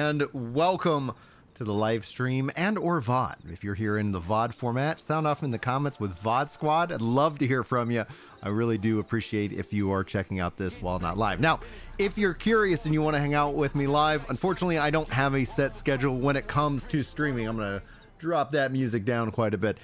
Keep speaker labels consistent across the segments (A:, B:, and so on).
A: And welcome to the live stream and or VOD. If you're here in the VOD format, sound off in the comments with VOD Squad. I'd love to hear from you. I really do appreciate if you are checking out this while not live. Now, if you're curious and you want to hang out with me live, unfortunately, I don't have a set schedule when it comes to streaming. I'm going to drop that music down quite a bit.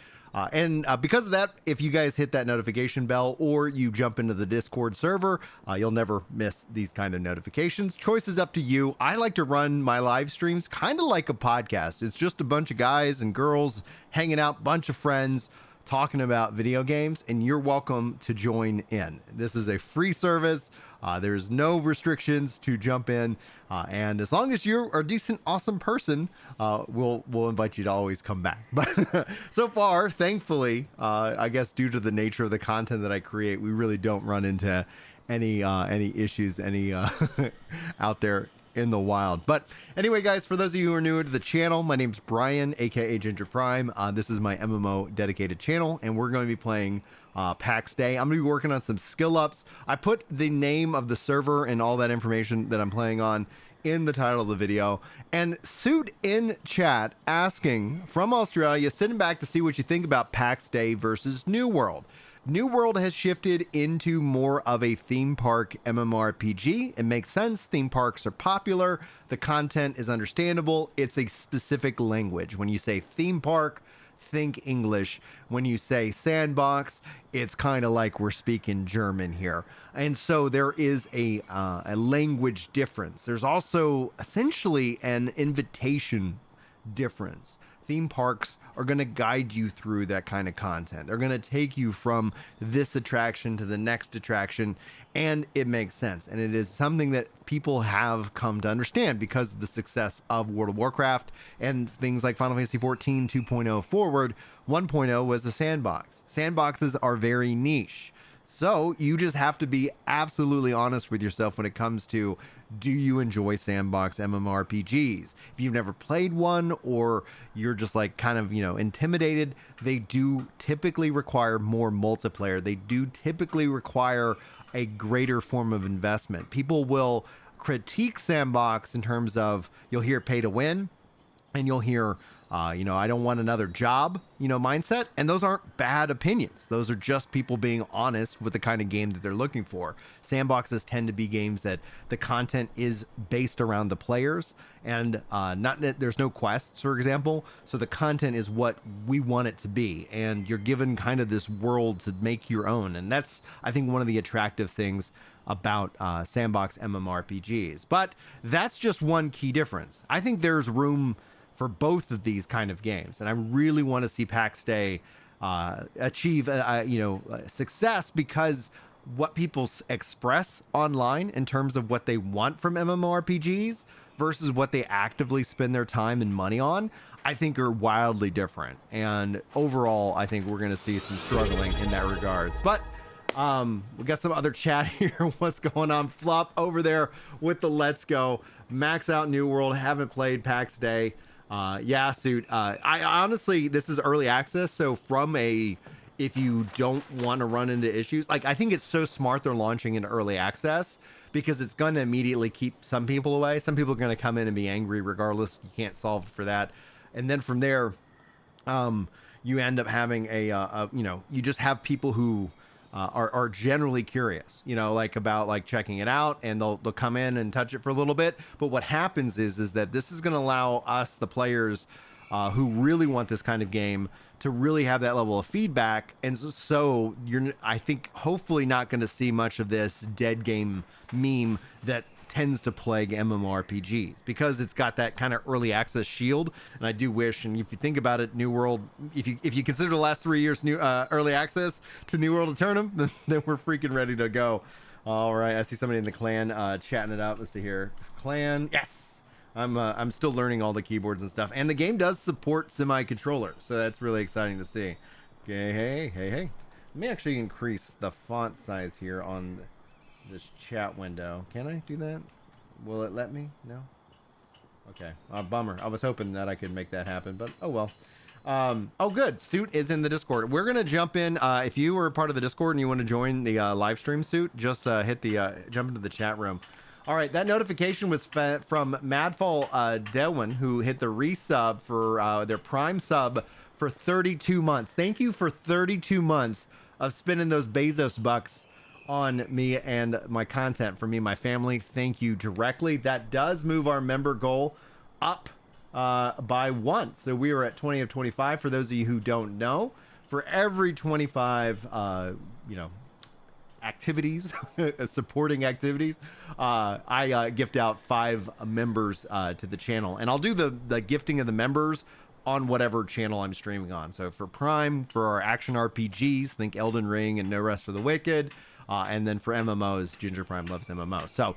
A: Because of that, if you guys hit that notification bell or you jump into the Discord server, you'll never miss these kind of notifications. Choice is up to you. I like to run my live streams kind of like a podcast. It's just a bunch of guys and girls hanging out, bunch of friends talking about video games, and you're welcome to join in. This is a free service. There's no restrictions to jump in. And as long as you're a decent, awesome person, we'll invite you to always come back. But so far, thankfully, I guess due to the nature of the content that I create, we really don't run into any issues, out there in the wild. But anyway, guys, for those of you who are new to the channel, my name's Brian, aka Ginger Prime. This is my MMO dedicated channel, and we're going to be playing PAX Day. I'm going to be working on some skill ups. I put the name of the server and all that information that I'm playing on in the title of the video. And Suit in chat asking from Australia, sitting back to see what you think about PAX Day versus New World. New World has shifted into more of a theme park MMORPG. It makes sense. Theme parks are popular. The content is understandable. It's a specific language. When you say theme park, think English. When you say sandbox, it's kind of like we're speaking German here. And so there is a language difference. There's also essentially an invitation difference. Theme parks are going to guide you through that kind of content. They're going to take you from this attraction to the next attraction, and it makes sense. And it is something that people have come to understand because of the success of World of Warcraft and things like Final Fantasy XIV 2.0 forward. 1.0 was a sandbox. Sandboxes are very niche. So you just have to be absolutely honest with yourself when it comes to, do you enjoy sandbox MMORPGs? If you've never played one, or you're just like kind of, intimidated, they do typically require more multiplayer. They do typically require a greater form of investment. People will critique sandbox in terms of, you'll hear pay to win, and you'll hear I don't want another job, mindset. And those aren't bad opinions. Those are just people being honest with the kind of game that they're looking for. Sandboxes tend to be games that the content is based around the players, and there's no quests, for example. So the content is what we want it to be. And you're given kind of this world to make your own. And that's, I think, one of the attractive things about sandbox MMORPGs. But that's just one key difference. I think there's room for both of these kind of games, and I really want to see PAX Day achieve success, because what people express online in terms of what they want from MMORPGs versus what they actively spend their time and money on, I think are wildly different. And overall, I think we're going to see some struggling in that regards. But we got some other chat here. What's going on? Flop over there with the Let's Go. Max out New World. Haven't played PAX Day. Yeah, Suit. I honestly, this is early access, so if you don't want to run into issues, I think it's so smart they're launching into early access, because it's going to immediately keep some people away. Some people are going to come in and be angry regardless. You can't solve for that. And then from there, you end up having you just have people who are generally curious, about checking it out, and they'll come in and touch it for a little bit. But what happens is that this is going to allow us, the players who really want this kind of game, to really have that level of feedback. And so you're, I think, hopefully not going to see much of this dead game meme that tends to plague MMORPGs, because it's got that kind of early access shield. And I do wish, and if you think about it, New World, if you consider the last 3 years early access to New World Eternum, then we're freaking ready to go. All right, I see somebody in the clan chatting it up. Let's see here. Clan, yes. I'm still learning all the keyboards and stuff, and the game does support semi-controller, so that's really exciting to see. Okay, hey. Let me actually increase the font size here on this chat window. Can I do that? Will it let me? No? Okay. Bummer. I was hoping that I could make that happen, but oh well. Oh, good. Suit is in the Discord. We're going to jump in. If you were a part of the Discord and you want to join the live stream, Suit, just hit the jump into the chat room. All right, that notification was from Madfall Delwyn, who hit the resub for their Prime sub for 32 months. Thank you for 32 months of spending those Bezos bucks on me and my content, for me and my family. Thank you directly. That does move our member goal up by 1. So we are at 20 of 25. For those of you who don't know, for every 25, activities, supporting activities, I gift out 5 members to the channel, and I'll do the gifting of the members on whatever channel I'm streaming on. So for Prime, for our action RPGs, think Elden Ring and No Rest for the Wicked, and then for MMOs, Ginger Prime Loves MMO. So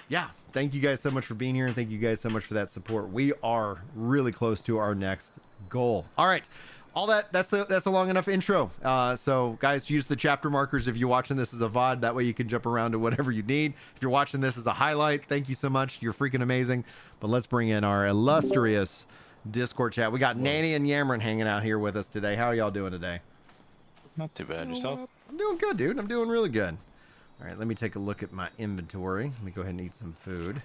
A: yeah, thank you guys so much for being here, and thank you guys so much for that support. We are really close to our next goal. All right. All that's a long enough intro. So guys, use the chapter markers if you're watching this as a VOD. That way you can jump around to whatever you need. If you're watching this as a highlight, thank you so much. You're freaking amazing. But let's bring in our illustrious Discord chat. We got Nanny and Yamron hanging out here with us today. How are y'all doing today?
B: Not too bad. Yourself?
A: I'm doing good, dude. I'm doing really good. All right, let me take a look at my inventory. Let me go ahead and eat some food.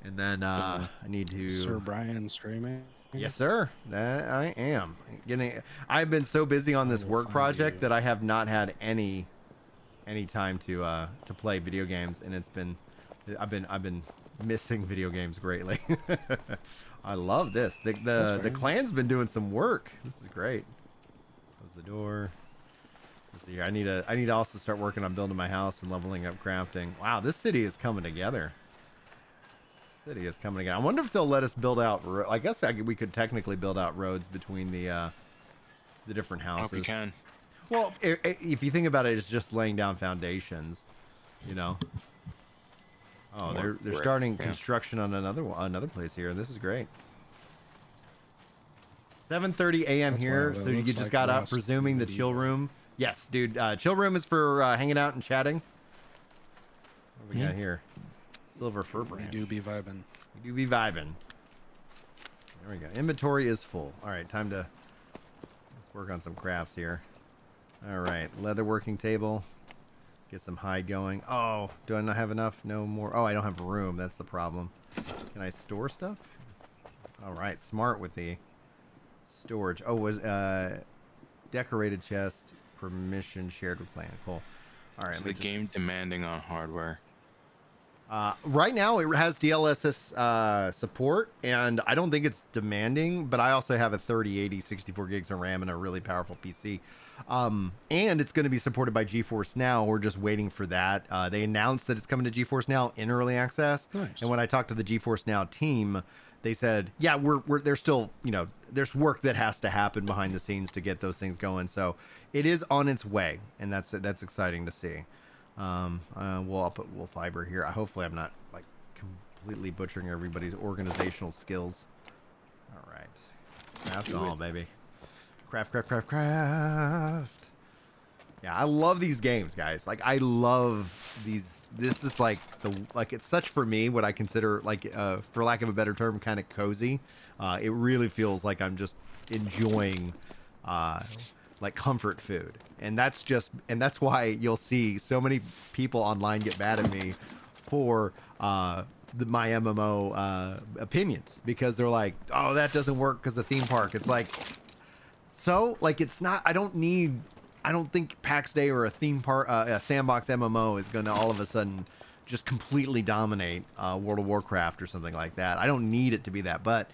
A: And then I need to...
C: Sir Brian streaming?
A: Yes, sir. That I am. I've been so busy on this work project that I have not had any time to play video games, and I've been missing video games greatly. I love this. The clan's been doing some work. This is great. Close the door. Let's see here. I need to also start working on building my house and leveling up crafting. Wow, this city is coming together. City is coming again. I wonder if they'll let us build out. I guess we could technically build out roads between the different houses.
B: I hope you can.
A: Well, if you think about it, it's just laying down foundations. You know. Oh, they're starting construction on another place here. This is great. 7:30 a.m. here, so you just got up, presuming the chill room. Yes, dude. Chill room is for hanging out and chatting. What do we got here? Silver fir branch.
C: We do be vibing.
A: We do be vibing. There we go. Inventory is full. All right, time to let's work on some crafts here. All right, leather working table. Get some hide going. Oh, do I not have enough? No more. Oh, I don't have room. That's the problem. Can I store stuff? All right, smart with the storage. Oh, was decorated chest, permission shared with clan. Cool. All right.
B: Is the game demanding on hardware?
A: Right now it has DLSS support, and I don't think it's demanding, but I also have a 3080 64 gigs of RAM and a really powerful PC. And it's going to be supported by GeForce Now. We're just waiting for that. They announced that it's coming to GeForce Now in early access.
C: Nice.
A: And when I talked to the GeForce Now team, they said, yeah, there's still, there's work that has to happen behind the scenes to get those things going. So it is on its way, and that's exciting to see. I'll put wool fiber here. Hopefully I'm not like completely butchering everybody's organizational skills. All right. Craft all, baby. Craft. Yeah, I love these games, guys. Like, I love these. This is like it's such, for me, what I consider like, for lack of a better term, kind of cozy. It really feels like I'm just enjoying, like comfort food. And that's why you'll see so many people online get mad at me for my MMO opinions, because they're like, oh, that doesn't work because of theme park. It's like, so like, it's not, I don't think PAX Day or a theme park, a sandbox MMO is going to all of a sudden just completely dominate World of Warcraft or something like that. I don't need it to be that, but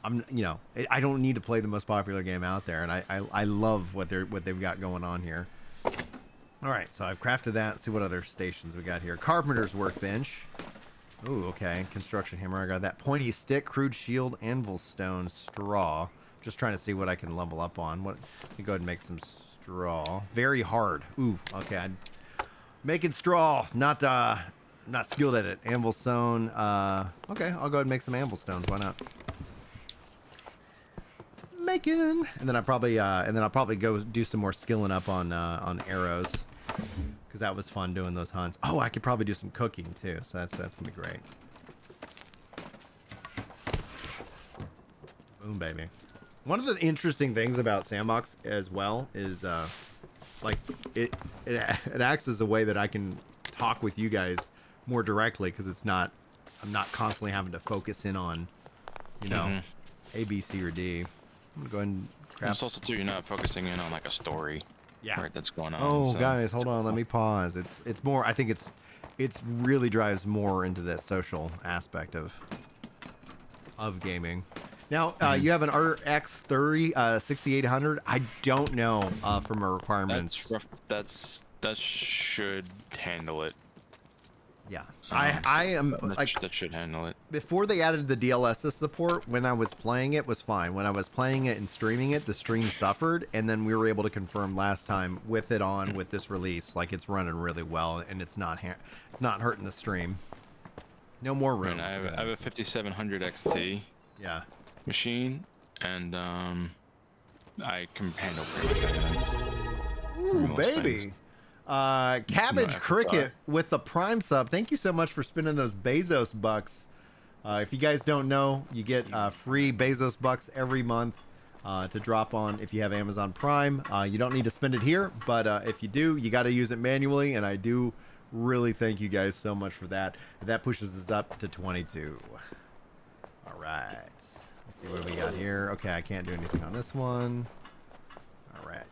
A: I don't need to play the most popular game out there, and I love what they've got going on here. All right, so I've crafted that. Let's see what other stations we got here. Carpenter's workbench. Ooh, okay. Construction hammer. I got that. Pointy stick, crude shield, anvil stone, straw. Just trying to see what I can level up on. Let me go ahead and make some straw. Very hard. Ooh, okay. Making straw. Not skilled at it. Anvil stone. Okay, I'll go ahead and make some anvil stones. Why not? Making, and then I'll probably go do some more skilling up on arrows, because that was fun doing those hunts. Oh, I could probably do some cooking too, so that's gonna be great. Boom, baby. One of the interesting things about Sandbox as well is like it acts as a way that I can talk with you guys more directly because I'm not constantly having to focus in on, you know, A, B, C, or D. I'm gonna go ahead and craft.
B: It's also too, you're not focusing in on like a story.
A: Yeah.
B: Right, that's going on.
A: Oh,
B: so
A: guys, hold
B: it's
A: on. Let
B: cool.
A: me pause. It's more. I think it's really drives more into that social aspect of gaming. Now, you have an RX 30 6800. I don't know from a requirements.
B: That's rough. That should handle it.
A: Yeah, I am
B: That should handle it.
A: before they added the DLSS support. When I was playing it was fine. When I was playing it and streaming it, the stream suffered, and then we were able to confirm last time with it on with this release, like it's running really well and it's not hurting the stream. No more room.
B: I have a 5700 XT
A: Yeah.
B: machine, and I can handle pretty much anything.
A: Ooh,
B: Most
A: baby.
B: things.
A: Cabbage
B: No,
A: Cricket
B: FSI.
A: with the Prime sub. Thank you so much for spending those Bezos bucks. If you guys don't know, you get free Bezos bucks every month to drop on if you have Amazon Prime. You don't need to spend it here, but if you do, you got to use it manually, and I do really thank you guys so much for that. That pushes us up to 22. All right. Let's see what we got here. Okay, I can't do anything on this one. All right.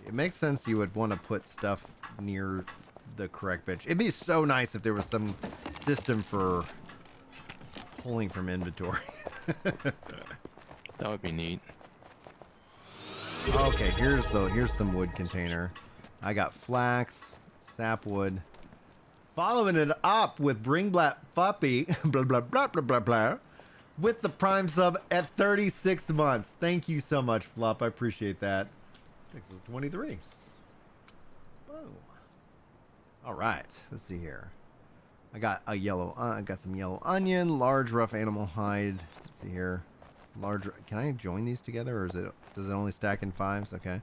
A: It makes sense you would want to put stuff near the correct bench. It'd be so nice if there was some system for pulling from inventory.
B: That would be neat.
A: Okay, here's some wood container. I got flax, sapwood. Following it up with Bring Black Puppy, blah blah blah blah blah blah, with the Prime sub at 36 months. Thank you so much, Flop. I appreciate that. This is 23. Boom. All right. Let's see here. I got a yellow. I got some yellow onion, large rough animal hide. Let's see here. Large. Can I join these together, or does it only stack in 5s? Okay.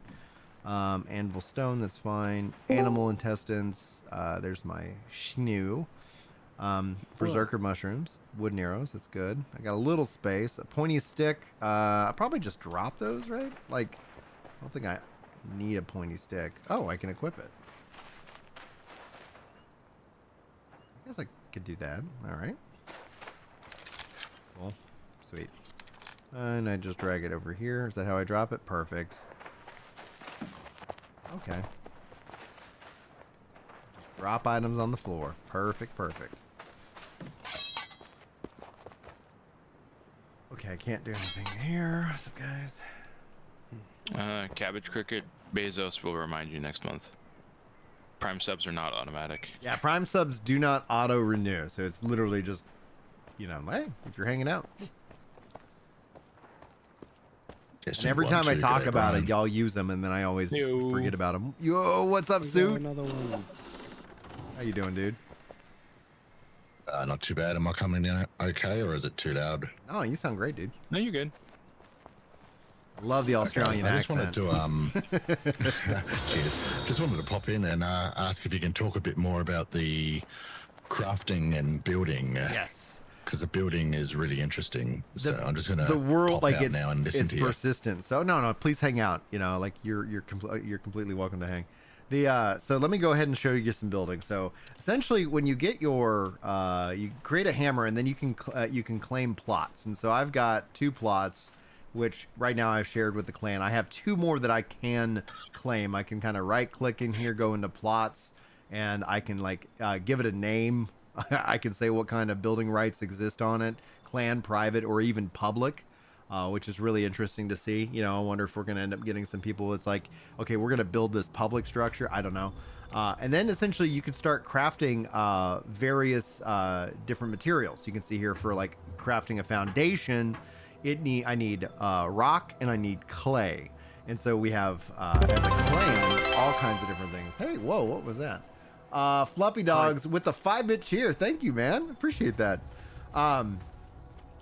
A: Anvil stone. That's fine. Animal intestines. There's my shnu. Berserker mushrooms. Wooden arrows. That's good. I got a little space. A pointy stick. I probably just drop those, right? Like, I don't think I need a pointy stick. Oh, I can equip it. I guess I could do that. All right. Cool. Sweet. And I just drag it over here. Is that how I drop it? Perfect. Okay. Just drop items on the floor. Perfect, perfect. Okay, I can't do anything here. What's up, guys?
B: Cabbage Cricket, Bezos will remind you next month. Prime subs are not automatic.
A: Yeah, Prime subs do not auto renew, so it's literally just, you know, hey, if you're hanging out. And every time I talk about it, y'all use them, and then I always
B: Yo.
A: forget about them. Yo, what's up,
C: We got
A: Sue?
C: another one.
A: How you doing, dude?
D: Not too bad. Am I coming in okay, or is it too loud?
A: Oh, you sound great, dude.
B: No, you're good.
A: Love the Australian
D: I just
A: accent.
D: wanted to cheers. Just wanted to pop in and ask if you can talk a bit more about the crafting and building.
A: Yes.
D: Because the building is really interesting. So I'm just gonna
A: The world,
D: pop
A: like,
D: out
A: it's
D: now and listen to you.
A: persistent. So no, please hang out. You know, like you're completely welcome to hang. So let me go ahead and show you some building. So essentially, when you get your you create a hammer, and then you can claim plots. And so I've got 2 plots, which right now I've shared with the clan. I have 2 more that I can claim. I can kind of right click in here, go into plots, and I can like give it a name. I can say what kind of building rights exist on it, clan, private, or even public. Which is really interesting to see. You know, I wonder if we're going to end up getting some people. It's like, okay, we're going to build this public structure. I don't know. And then essentially you could start crafting various different materials. You can see here for like crafting a foundation, I need rock and I need clay. And so we have, as a clan, all kinds of different things. Hey, whoa, what was that? Floppy Dogs with the 5-bit cheer. Thank you, man. Appreciate that.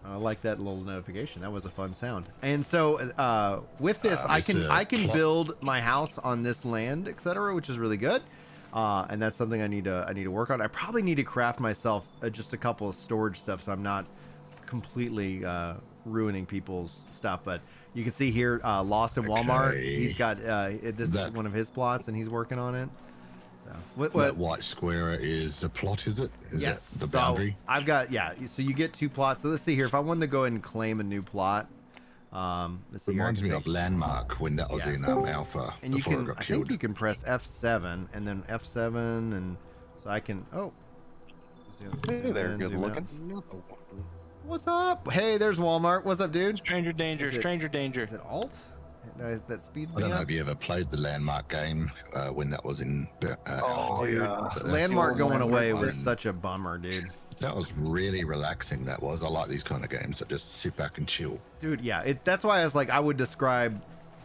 A: I like that little notification. That was a fun sound. And so with this, I can build my house on this land, etc., which is really good. And that's something I need to work on. I probably need to craft myself just a couple of storage stuff, so I'm not completely ruining people's stuff. But you can see here, Lost in Walmart.
D: Okay.
A: He's got this is one of his plots, and he's working on it. So
D: That white square is a plot, is it? Is
A: yes,
D: that the boundary?
A: So I've got So you get 2 plots. So let's see here. If I wanted to go ahead and claim a new plot, let's see here.
D: Reminds me of Landmark when that was in Alpha
A: And you
D: before
A: can,
D: it got
A: I
D: killed.
A: think you can press F7 and then F7, and so I can. Oh,
E: Hey there,
A: in,
E: good
A: zoom out.
E: looking.
C: Another one.
A: What's up? Hey, there's Walmart. What's up, dude?
B: Stranger danger,
A: Is it-
B: stranger danger.
A: Is it alt? That speeds
D: I
A: me
D: don't know
A: up.
D: if you ever played the Landmark game when that was in Alpha.
E: yeah.
D: But that's
A: Landmark
D: the
A: going away
D: one.
A: was such a bummer, dude.
D: That was really relaxing. That was. I like these kind of games that just sit back and chill.
A: Dude, yeah, that's why I was like, I would describe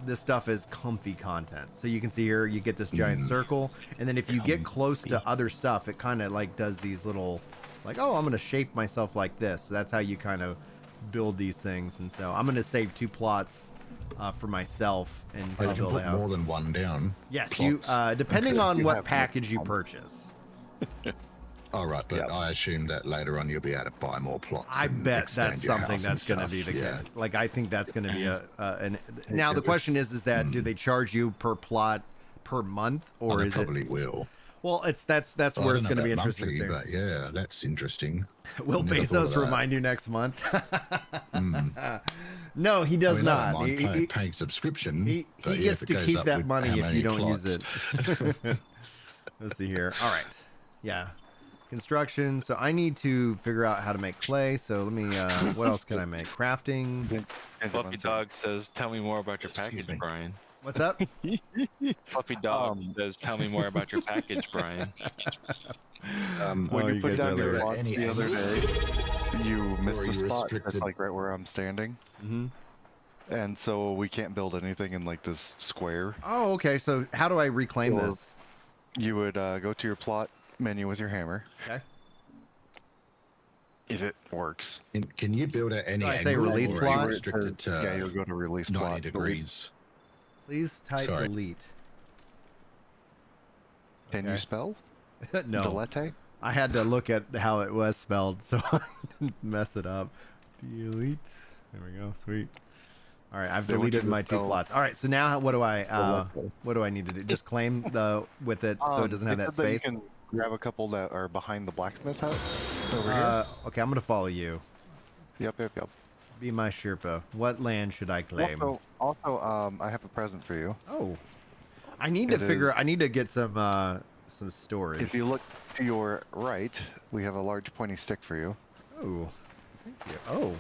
A: this stuff as comfy content. So you can see here, you get this giant circle, and then if you get close to other stuff, it kind of like does these little, like, oh, I'm gonna shape myself like this. So that's how you kind of build these things. And so I'm gonna save 2 plots for myself and
D: You
A: go
D: can
A: build a
D: put
A: house.
D: more than one down.
A: Yes,
D: plots.
A: depending
D: Okay.
A: on
E: You
A: what
E: have no
A: package you
E: problem.
A: purchase.
D: Oh, right, but
E: Yep.
D: I assume that later on you'll be able to buy more plots.
A: I
D: and
A: bet
D: expand
A: that's
D: your
A: something
D: house and
A: that's going to
D: stuff.
A: be the
D: Yeah.
A: case. Like, I think that's going to be now the question is that do they charge you per plot per month,
D: Oh,
A: or
D: they
A: is it?
D: probably will.
A: Well, that's
D: I
A: where
D: don't
A: it's
D: know
A: going to be
D: about
A: interesting.
D: monthly,
A: to
D: but yeah, that's interesting.
A: see. Will
D: never thought of
A: Bezos
D: that.
A: remind you next month? No, he does
D: I mean,
A: not.
D: I don't mind
A: He-
D: paying subscription.
A: He
D: but yeah,
A: gets
D: if it
A: to
D: goes
A: keep
D: up
A: that
D: with
A: money
D: how
A: if
D: many
A: you don't use
D: plots.
A: it. Let's see here. All right. Yeah. Construction. So I need to figure out how to make clay. So let me, what else can I make? Crafting.
B: Fluffy Dog says, "Tell me more about your package,
D: me.
B: Brian."
A: What's up?
B: Fluffy Dog says, "Tell me more about your package, Brian."
E: When
A: Oh,
E: you
A: you
E: put
A: guys
E: down
A: are
E: your
A: right.
E: plots the other day, you missed
D: are
E: a
D: you
E: spot
D: restricted?
E: that's like right where I'm standing,
A: Hmm.
E: and so we can't build anything in like this square.
A: Oh, okay. So how do I reclaim
E: Sure.
A: this?
E: You would go to your plot menu with your hammer,
A: Okay.
E: if it works.
D: Can you build at any
A: Do I say
D: angle,
A: release
D: or are
A: plot?
D: you restricted to
E: Yeah, you'll go to release
D: 90
E: plot.
D: degrees?
A: Please type
D: Sorry.
A: delete.
E: Can
A: Okay.
E: you spell?
A: No.
E: Delete?
A: I had to look at how it was spelled so I didn't mess it up. Delete. There we go. Sweet. All right, I've
E: They want you
A: deleted
E: to
A: my 2
E: spell
A: plots. All right, so now what do I
E: Delete.
A: what do I need to do? Just claim the with it so it doesn't have that
E: said that
A: space.
E: You can grab a couple that are behind the blacksmith hut over here.
A: Okay, I'm gonna follow you.
E: Yep.
A: Be my Sherpa. What land should I claim?
E: Also, I have a present for you.
A: Oh, I need to
E: It
A: figure.
E: is-
A: I need to get some storage.
E: If you look to your right, we have a large pointy stick for you.
A: Oh, thank you. Oh,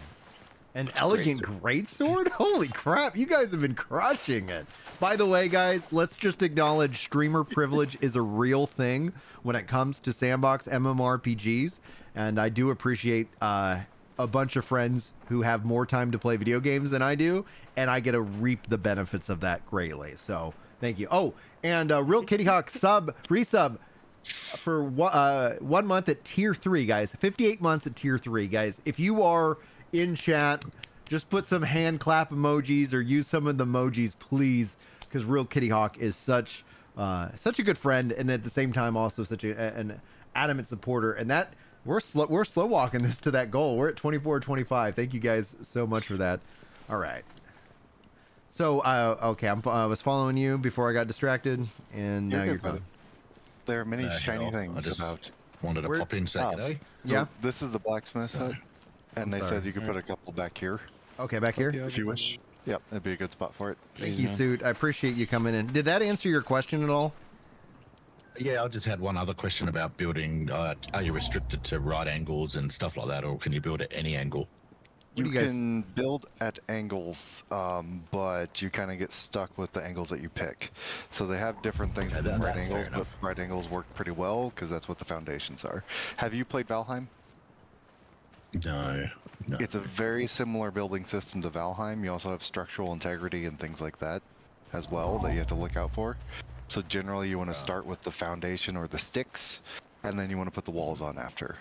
A: an elegant greatsword? Holy crap, you guys have been crushing it. By the way, guys, let's just acknowledge streamer privilege is a real thing when it comes to sandbox MMORPGs, and I do appreciate a bunch of friends who have more time to play video games than I do, and I get to reap the benefits of that greatly. So thank you. Oh, and Real Kitty Hawk resub for 1 month at tier 3, guys. 58 months at tier 3, guys. If you are in chat, just put some hand clap emojis or use some of the emojis, please, because Real Kitty Hawk is such a good friend, and at the same time also such an adamant supporter. And that we're slow walking this to that goal. We're at 24-25. Thank you guys so much for that. All right. So okay, I was following you before I got distracted, and now
E: You're
A: you're
E: good, brother.
A: gone.
E: There are many
D: Head
E: shiny
D: off.
E: things
D: I just
E: about.
D: wanted to
A: Where-
D: pop in, say
E: Oh.
D: good day.
E: So
A: Yeah.
E: This is the blacksmith
D: So-
E: hut, and
A: I'm
E: they
A: sorry.
E: said you could put a couple back here
A: Okay, back here.
E: if you wish. Yep, that'd be a good spot for it.
A: Thank you, Suit. I appreciate you coming in. Did that answer your question at all?
D: Yeah, I just had one other question about building. Are you restricted to right angles and stuff like that, or can you build at any angle?
A: What
E: You
A: do you guys-
E: can build at angles, but you kind of get stuck with the angles that you pick. So they have different things
D: Yeah,
E: than right
D: that's fair
E: angles, but
D: enough.
E: right angles work pretty well because that's what the foundations are. Have you played Valheim?
D: No.
E: It's a very similar building system to Valheim. You also have structural integrity and things like that as well that you have to look out for. So generally you want to start with the foundation or the sticks, and then you want to put the walls on after.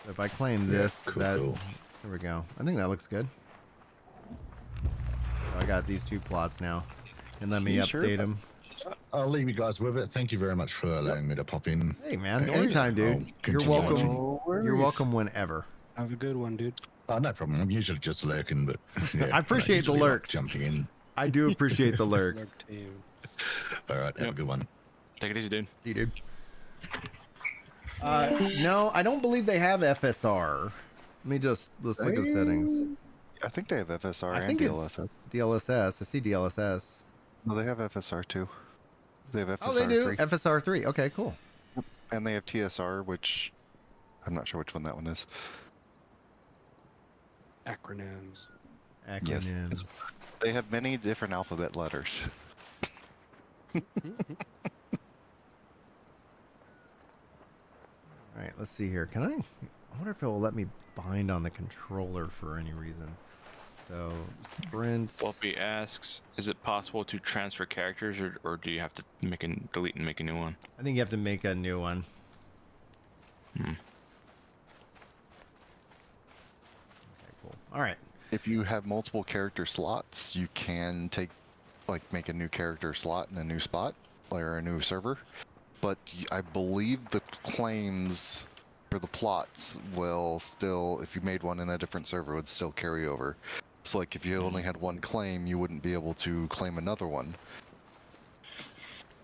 A: If I claim
D: Yeah,
A: this,
D: cool,
A: that
D: cool.
A: there we go. I think that looks good. So I got these 2 plots now, and let me
E: You
A: update
E: sure?
A: them.
D: I'll leave you guys with it. Thank you very much for allowing me to pop in.
A: Hey man,
D: No
A: anytime,
D: worries.
A: dude.
D: I'll
A: You're
D: continue
A: welcome.
D: watching.
C: No
A: You're
C: worries.
A: welcome whenever.
C: Have a good one, dude.
D: No problem. I'm usually just lurking, but yeah,
A: I appreciate the
D: usually like
A: lurks.
D: jumping in.
A: I do appreciate the lurks.
C: Lurk team.
D: All right, have a
B: Yep.
D: good one.
B: Take it easy, dude.
A: See you, dude. No, I don't believe they have FSR. Let's look at the settings.
E: I think they have FSR
A: I
E: and
A: think
E: DLSS.
A: it's DLSS. I see DLSS.
E: No, they have FSR too. They have FSR
A: Oh, they do.
E: 3.
A: FSR 3. Okay, cool.
E: And they have TSR, which I'm not sure which one that one is.
C: Acronyms.
E: Yes,
A: Acronyms.
E: they have many different alphabet letters.
A: All right, let's see here. I wonder if it will let me bind on the controller for any reason. So, sprint.
B: Wolfie asks, is it possible to transfer characters, or do you have to delete and make a new one?
A: I think you have to make a new one.
B: Hmm.
A: Okay, cool. All right.
E: If you have multiple character slots, you can make a new character slot in a new spot, or a new server. But I believe the claims for the plots will still, if you made one in a different server, would still carry over. So like if you only had one claim, you wouldn't be able to claim another one.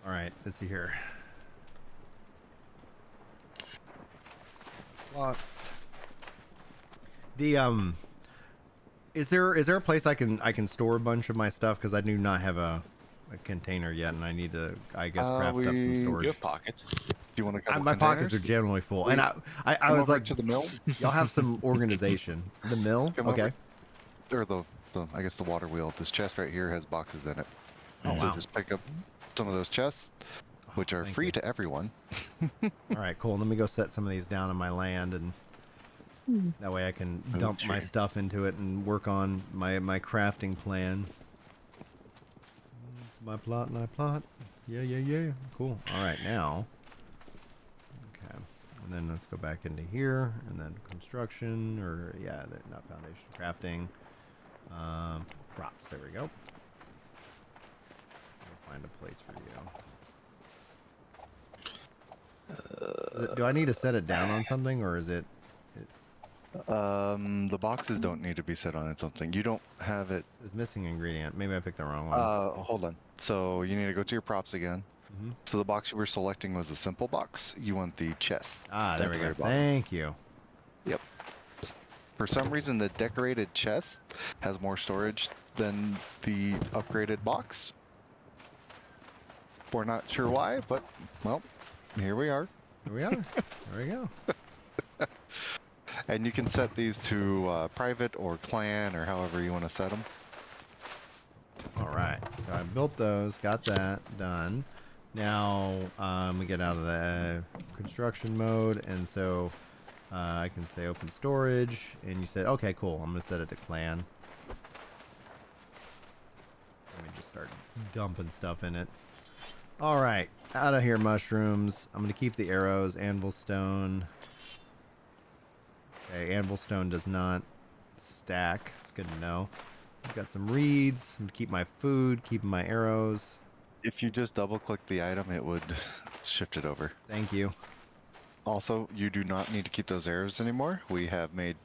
A: All right, let's see here. Lots. The is there a place I can store a bunch of my stuff, because I do not have a container yet, and I need to, I guess, craft up some
B: You
A: storage.
B: have pockets.
E: Do you want to?
A: My pockets are generally full, and I
E: Come
A: was
E: over
A: like,
E: to the mill,
A: y'all have some organization. The mill,
E: Come
A: okay.
E: over. Or I guess the water wheel. This chest right here has boxes in it.
A: Oh,
E: So
A: wow.
E: just pick up some of those chests, which are
A: thank
E: free
A: you.
E: to everyone.
A: All right, cool. Let me go set some of these down on my land, and that way I can dump my
B: Okay.
A: stuff into it and work on my crafting plan. My plot. Yeah. Cool. All right, now. Okay, and then let's go back into here, and then construction, or yeah, not foundation, crafting. Props. There we go. I'll find a place for you. Do I need to set it down on something, or is it?
E: The boxes don't need to be set on something. You don't have it.
A: It's missing ingredient. Maybe I picked the wrong one.
E: Hold on. So you need to go to your props again.
A: Mhm.
E: So the box you were selecting was the simple box. You want the chest.
A: Ah, there
E: at
A: we
E: the
A: go.
E: very bottom.
A: Thank you.
E: Yep. For some reason, the decorated chest has more storage than the upgraded box. We're not sure why, but well, here we are.
A: Here we are. There we go.
E: And you can set these to private or clan or however you want to set them.
A: All right. So I built those. Got that done. Now we get out of the construction mode, and so I can say open storage. And you said, okay, cool. I'm gonna set it to clan. Let me just start dumping stuff in it. All right, out of here, mushrooms. I'm gonna keep the arrows, anvil stone. Okay, anvil stone does not stack. It's good to know. I've got some reeds. I'm gonna keep my food, keeping my arrows.
E: If you just double click the item, it would shift it over.
A: Thank you.
E: Also, you do not need to keep those arrows anymore. We have made,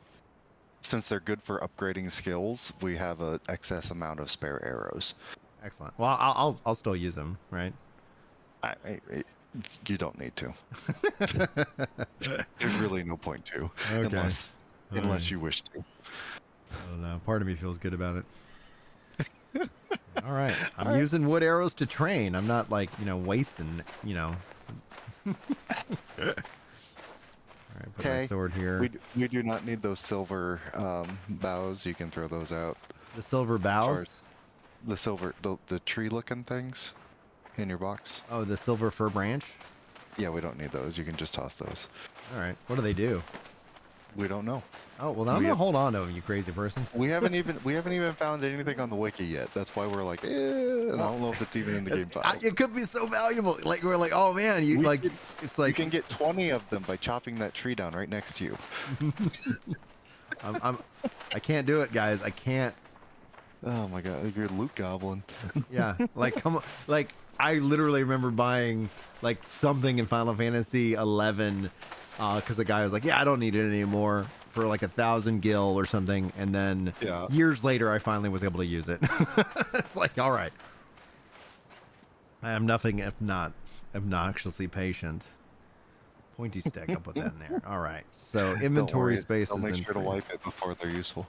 E: since they're good for upgrading skills, we have an excess amount of spare arrows.
A: Excellent. Well, I'll still use them, right?
E: You don't need to. There's really no point to,
A: Okay.
E: unless
A: Alright.
E: you wish to.
A: I don't know. Part of me feels good about it. All right. I'm using wood arrows to train. I'm not like, wasting, All right, put my
E: Okay.
A: sword here.
E: We do not need those silver bows. You can throw those out.
A: The silver bows.
E: as- The silver, the tree-looking things in your box.
A: Oh, the silver fir branch.
E: Yeah, we don't need those. You can just toss those.
A: All right. What do they do?
E: We don't know.
A: Oh, well, then I'm
E: We
A: gonna
E: have-
A: hold on to them, you crazy person.
E: We haven't even found anything on the wiki yet. That's why we're like, and I don't know if it's even in the game files.
A: It could be so valuable. Like we're like, oh man,
E: We
A: like
E: could-
A: it's
E: You
A: like
E: can get 20 of them by chopping that tree down right next to you.
A: I can't do it, guys. I can't.
E: Oh my god, you're a loot goblin.
A: Yeah, like come on, like I literally remember buying like something in Final Fantasy 11 because the guy was like, yeah, I don't need it anymore for like 1,000 gil or something, and then
E: Yeah.
A: years later I finally was able to use it. It's like, all right, I am nothing if not obnoxiously patient. Pointy stick. I'll put that in there. All right. So inventory space
E: I'll
A: has
E: make
A: been
E: sure to
A: free.
E: wipe it before they're useful.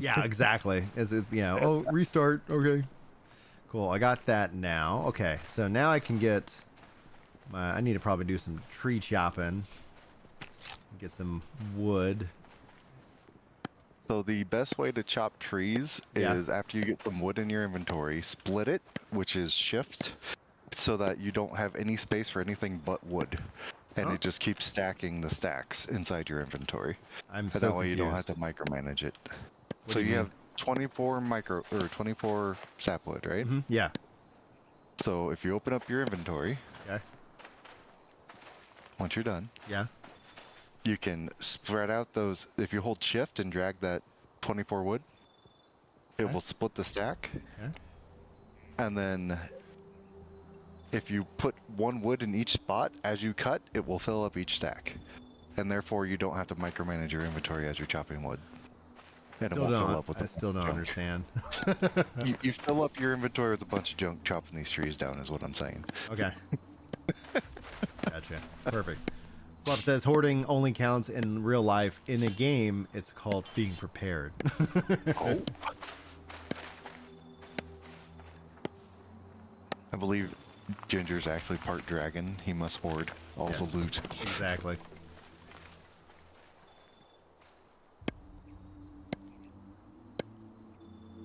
A: Yeah, exactly. It's oh, restart. Okay. Cool. I got that now. Okay. So now I can get I need to probably do some tree chopping. Get some wood.
E: So the best way to chop trees
A: Yeah.
E: is after you get some wood in your inventory, split it, which is shift, so that you don't have any space for anything but wood. And
A: Oh.
E: it just keeps stacking the stacks inside your inventory.
A: I'm
E: And
A: so
E: that way you don't
A: confused.
E: have to micromanage it.
A: What
E: So
A: do you
E: you
A: mean?
E: have 24 sapwood, right?
A: Mhm, yeah.
E: So if you open up your inventory,
A: Okay.
E: once you're done,
A: Yeah.
E: you can spread out those. If you hold shift and drag that 24 wood, it
A: Okay.
E: will split the stack.
A: Okay.
E: And then if you put one wood in each spot, as you cut, it will fill up each stack. And therefore you don't have to micromanage your inventory as you're chopping wood. And it
A: Still
E: won't fill
A: don't.
E: up with
A: I
E: a
A: still don't
E: junk.
A: understand.
E: You fill up your inventory with a bunch of junk chopping these trees down is what I'm saying.
A: Okay. Gotcha. Perfect. Flop says hoarding only counts in real life. In a game, it's called being prepared.
E: Oh. I believe Ginger's actually part dragon. He must hoard all
A: Yes.
E: the loot.
A: Exactly.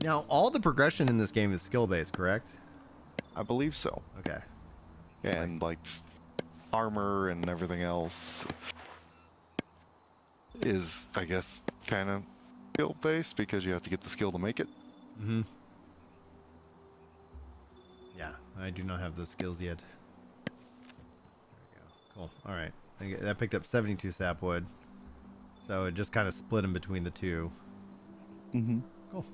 A: Now, all the progression in this game is skill-based, correct?
E: I believe so.
A: Okay.
E: And like armor and everything else is, I guess, kind of skill based because you have to get the skill to make it.
A: Mm-hmm. Yeah, I do not have those skills yet. There we go. Cool. All right. That picked up 72 sapwood. So it just kind of split in between the two.
E: Mm-hmm.
A: Cool.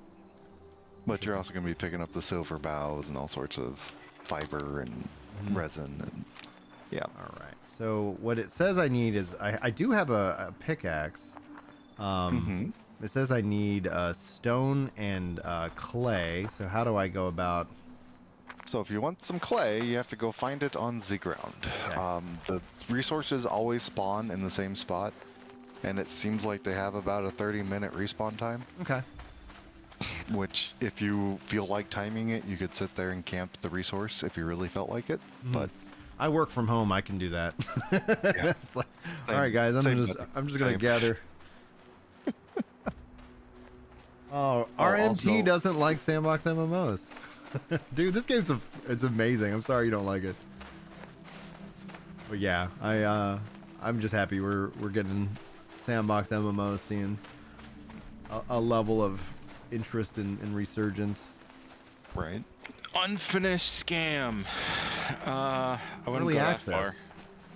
E: But you're also going to be picking up the silver boughs and all sorts of fiber and resin and yeah.
A: All right. So what it says I need is I do have a pickaxe. It says I need stone and clay. So how do I go about?
E: So if you want some clay, you have to go find it on the ground.
A: Okay.
E: The resources always spawn in the same spot, and it seems like they have about a 30-minute respawn time.
A: Okay.
E: Which, if you feel like timing it, you could sit there and camp the resource if you really felt like it. But
A: I work from home. I can do that.
E: Yeah.
A: It's like,
E: Same-
A: all right, guys. I'm
E: same
A: just
E: buddy.
A: gonna
E: Same.
A: gather. Oh, RMT
E: also-
A: doesn't like sandbox MMOs. Dude, this game's it's amazing. I'm sorry you don't like it. But yeah, I'm just happy we're getting sandbox MMOs seeing a level of interest and resurgence.
E: right.
B: Unfinished scam. I wouldn't
A: Early
B: go
A: access.
B: that far.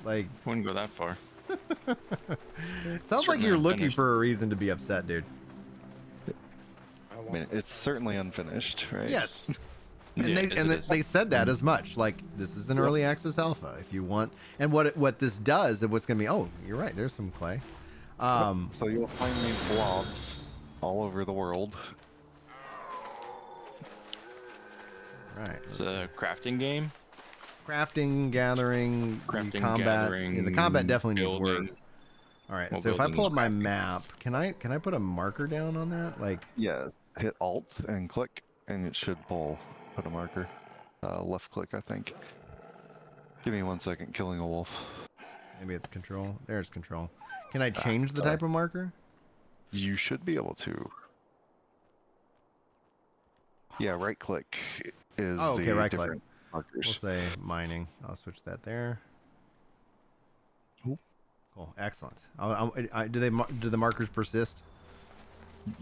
A: Like,
B: Wouldn't go that far.
A: sounds like
B: Certainly
A: you're looking
B: unfinished.
A: for a reason to be upset, dude.
E: I mean, it's certainly unfinished, right?
A: Yes.
B: Yeah,
A: And
B: it is.
A: they said that as much. Like, this is an early access alpha. If you want, and what this does, and what's gonna be. Oh, you're right. There's some clay.
E: So you'll find these blobs all over the world.
A: Right.
B: It's a crafting game.
A: Crafting, gathering,
B: Crafting,
A: combat.
B: gathering,
A: Yeah, the combat definitely needs
B: building.
A: work. All right.
B: Well,
A: So if I
B: building
A: pull
B: is
A: up my
B: crafting.
A: map, can I put a marker down on that? Like,
E: Yeah, hit Alt and click, and it should put a marker. Left click, I think. Give me 1 second, killing a wolf.
A: maybe it's control. There's control. Can I change the
E: sorry.
A: type of marker?
E: You should be able to. Yeah, right click is
A: Oh, okay,
E: the
A: right click.
E: different
A: We'll
E: markers.
A: say mining. I'll switch that there.
E: Cool.
A: Cool. Excellent. Do the markers persist?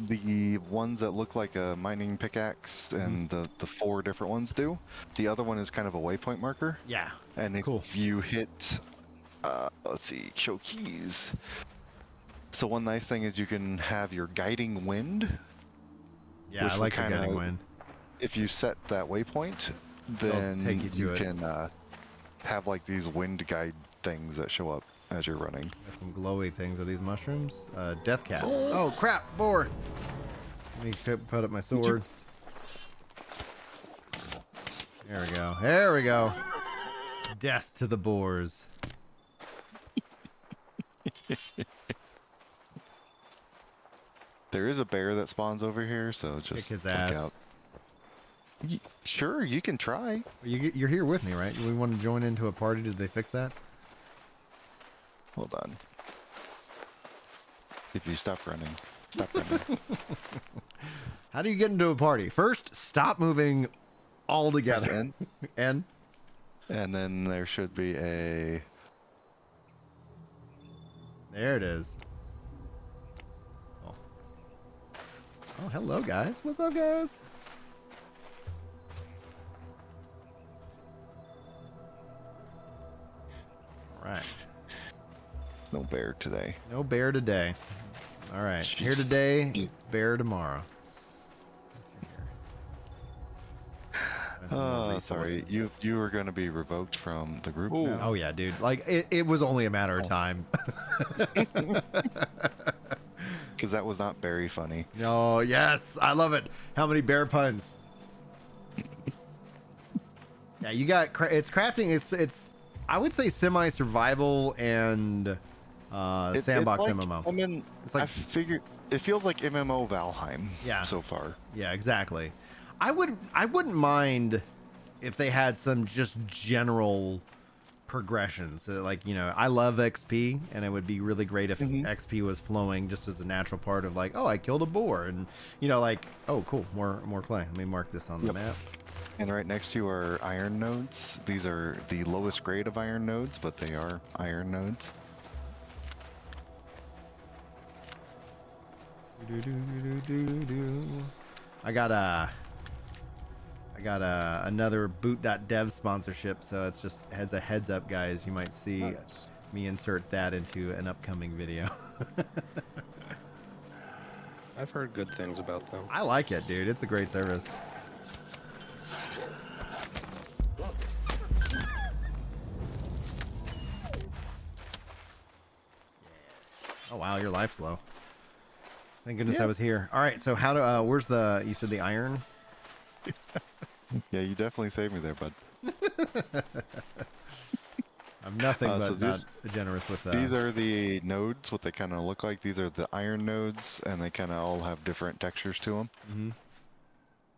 E: The ones that look like a mining pickaxe and the 4 different ones do. The other one is kind of a waypoint marker.
A: Yeah.
E: And if
A: Cool.
E: you hit, let's see, show keys. So one nice thing is you can have your guiding wind.
A: Yeah,
E: Which
A: I
E: will
A: like the
E: kinda-
A: getting win.
E: If you set that waypoint,
A: They'll
E: then
A: take you to
E: you
A: it.
E: can have like these wind guide things that show up as you're running.
A: Got some glowy things. Are these mushrooms? Death cat. Oh crap, boar. Let me put up my sword. There we go. There we go. Death to the boars.
E: There is a bear that spawns over here, so just
A: Kick his
E: look
A: ass.
E: out. Sure, you can try.
A: You're here with me, right? We want to join into a party. Did they fix that?
E: Hold on. If you stop running. Stop running.
A: How do you get into a party? First, stop moving all
E: Press
A: together.
E: N,
A: And
E: and then there should be a...
A: there it is. Oh. Oh, hello, guys. What's up, guys? All right.
E: No bear today.
A: No bear today. All right. Here
E: Jesus.
A: today,
E: Jesus.
A: bear tomorrow. Let's see here. That's some more
E: Sorry.
A: resources.
E: You were going to be revoked from the group now.
A: Oh yeah, dude. Like it was only a matter of time.
E: Because that was not very funny.
A: No, yes, I love it. How many bear puns? Yeah, you got it's crafting. It's I would say semi-survival and sandbox
E: it's like,
A: MMO.
E: I mean,
A: It's like-
E: I figured it feels like MMO Valheim.
A: Yeah.
E: So far.
A: Yeah, exactly. I wouldn't mind if they had some just general progression. So like, you know, I love XP and it would be really great if XP was flowing just as a natural part of like, oh, I killed a boar and you know, like, oh cool, more clay. Let me mark this on the map.
E: And right next to you are iron nodes. These are the lowest grade of iron nodes, but they are iron nodes.
A: I got another boot.dev sponsorship, so it's just as a heads up, guys. You might see me insert that into an upcoming video.
C: I've heard good things about them.
A: I like it, dude. It's a great service. Oh wow, your life's low. Thank goodness I was here. All right, so how do where's the you said the iron?
E: Yeah, you definitely saved me there, bud.
A: I'm nothing
E: So
A: but not generous with
E: These are the nodes, what they kind of look like. These are the iron nodes, and they kind of all have different textures to them.
A: Mhm.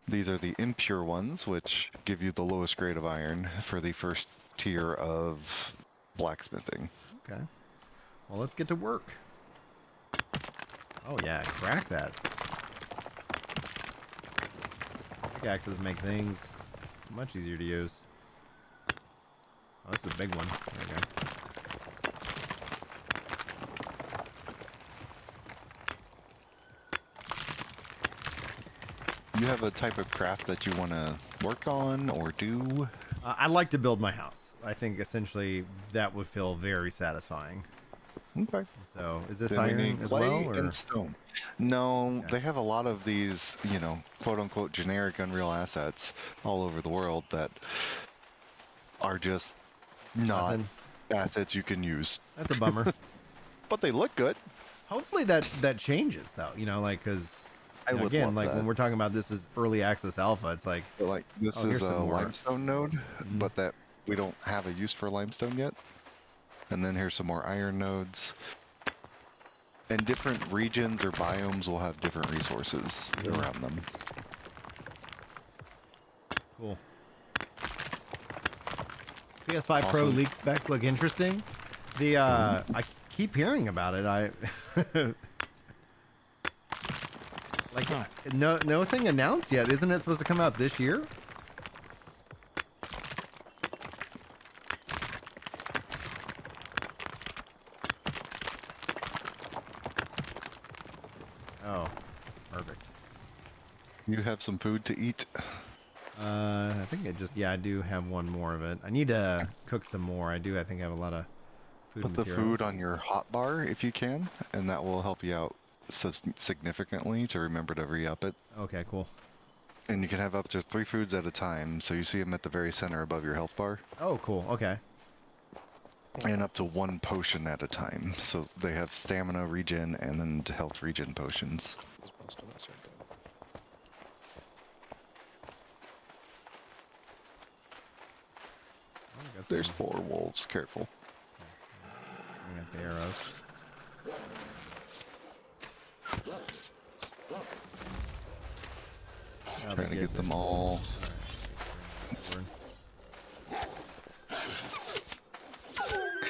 E: These are the impure ones, which give you the lowest grade of iron for the first tier of blacksmithing.
A: Okay. Well, let's get to work. Oh yeah, crack that. Pickaxes make things much easier to use. Oh, this is a big one. There we go.
E: You have a type of craft that you want to work on or do?
A: I'd like to build my house. I think essentially that would feel very satisfying.
E: Okay.
A: So, is this
E: Then we
A: iron
E: need
A: as
E: clay
A: well? Or?
E: and stone. No,
A: Okay.
E: they have a lot of these, you know, quote unquote generic Unreal assets all over the world that are just not
A: Nothing.
E: assets you can use.
A: That's a bummer.
E: But they look good.
A: Hopefully that changes though. You know, like because
E: I would
A: again,
E: love
A: like
E: that.
A: when we're talking about this as early access alpha, it's like
E: But like this
A: Oh, here's
E: is a
A: some more.
E: limestone node, but that we don't have a use for limestone yet. And then here's some more iron nodes. And different regions or biomes will have different resources around them.
A: cool. PS5 Pro
E: Awesome.
A: leak specs look interesting. The I keep hearing about it. I like no thing announced yet. Isn't it supposed to come out this year? Oh, perfect.
E: You have some food to eat.
A: I think I do have one more of it. I need to cook some more. I think I have a lot of food
E: Put the
A: materials.
E: food on your hot bar if you can, and that will help you out significantly to remember to re-up it.
A: Okay, cool.
E: And you can have up to 3 foods at a time, so you see them at the very center above your health bar.
A: Oh, cool. Okay.
E: And up to 1 potion at a time. So they have stamina regen and then health regen potions.
C: Most of us are dead.
A: Oh, Got
E: There's
A: some-
E: 4 wolves. Careful.
A: We got the arrows. Now they
E: Trying to get
A: there.
E: them all.
A: Alright.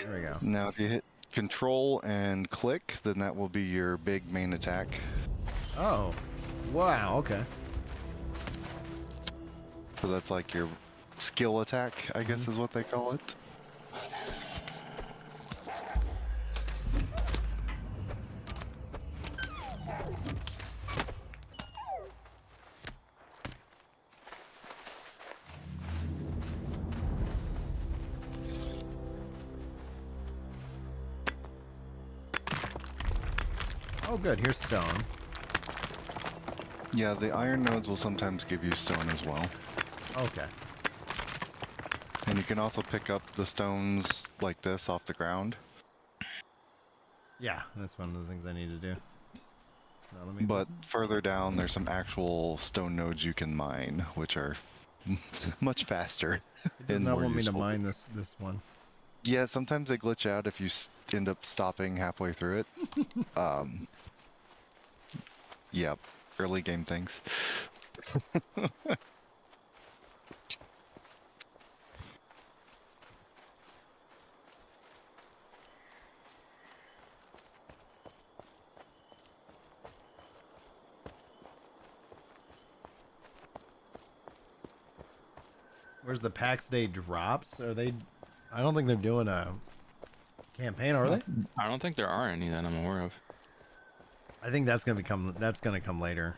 A: There we go.
E: Now, if you hit Control and click, then that will be your big main attack.
A: Oh, wow. Okay.
E: So that's like your skill attack, I guess is what they call it.
A: Oh, good. Here's stone.
E: Yeah, the iron nodes will sometimes give you stone as well.
A: Okay.
E: And you can also pick up the stones like this off the ground.
A: Yeah, that's one of the things I need to do. Now, let me-
E: But further down, there's some actual stone nodes you can mine, which are much faster.
A: it does
E: and
A: not
E: more
A: want me to
E: useful.
A: mine this one.
E: Yeah, sometimes they glitch out if you end up stopping halfway through it. Yep, early game things.
A: Where's the PAX Day drops? Are they? I don't think they're doing a campaign, are they?
B: I don't think there are any that I'm aware of.
A: I think that's gonna become. That's gonna come later.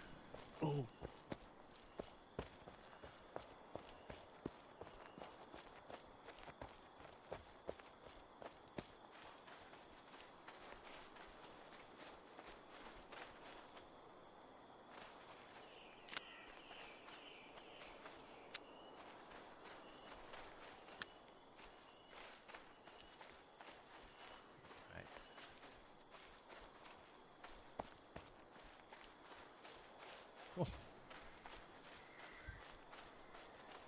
A: Right. Cool.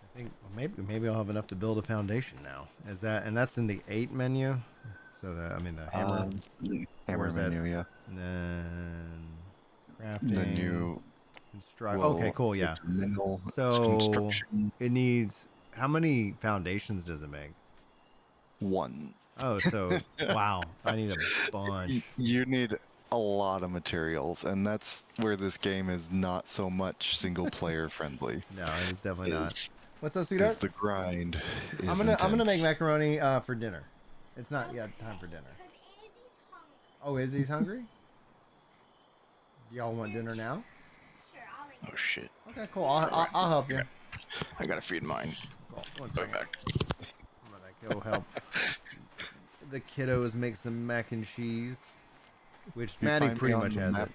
A: I think maybe I'll have enough to build a foundation now. Is that and that's in the 8 menu? So the the hammer.
E: Hammer
A: Where's that?
E: menu, yeah.
A: And then crafting.
E: Then you
A: construct.
E: will
A: Okay, cool. Yeah.
E: get mineral
A: So
E: construction
A: it needs how many foundations does it make?
E: 1.
A: Oh, so wow, I need a bunch.
E: You need a lot of materials, and that's where this game is not so much single player friendly.
A: No, it's definitely not.
E: Is-
A: What's up,
E: is
A: sweetheart?
E: the grind is
A: I'm gonna make
E: intense.
A: macaroni for dinner. It's not yet time for dinner. Oh, Izzy's hungry? Y'all want dinner now?
B: Oh shit!
A: Okay, cool. I'll help you.
B: I gotta feed mine.
A: Cool. One
B: Go
A: second.
B: back.
A: I'm gonna go help the kiddos make some mac and cheese, which
E: You
A: Maddie
E: find me
A: pretty
E: on
A: much
E: the
A: has
E: map.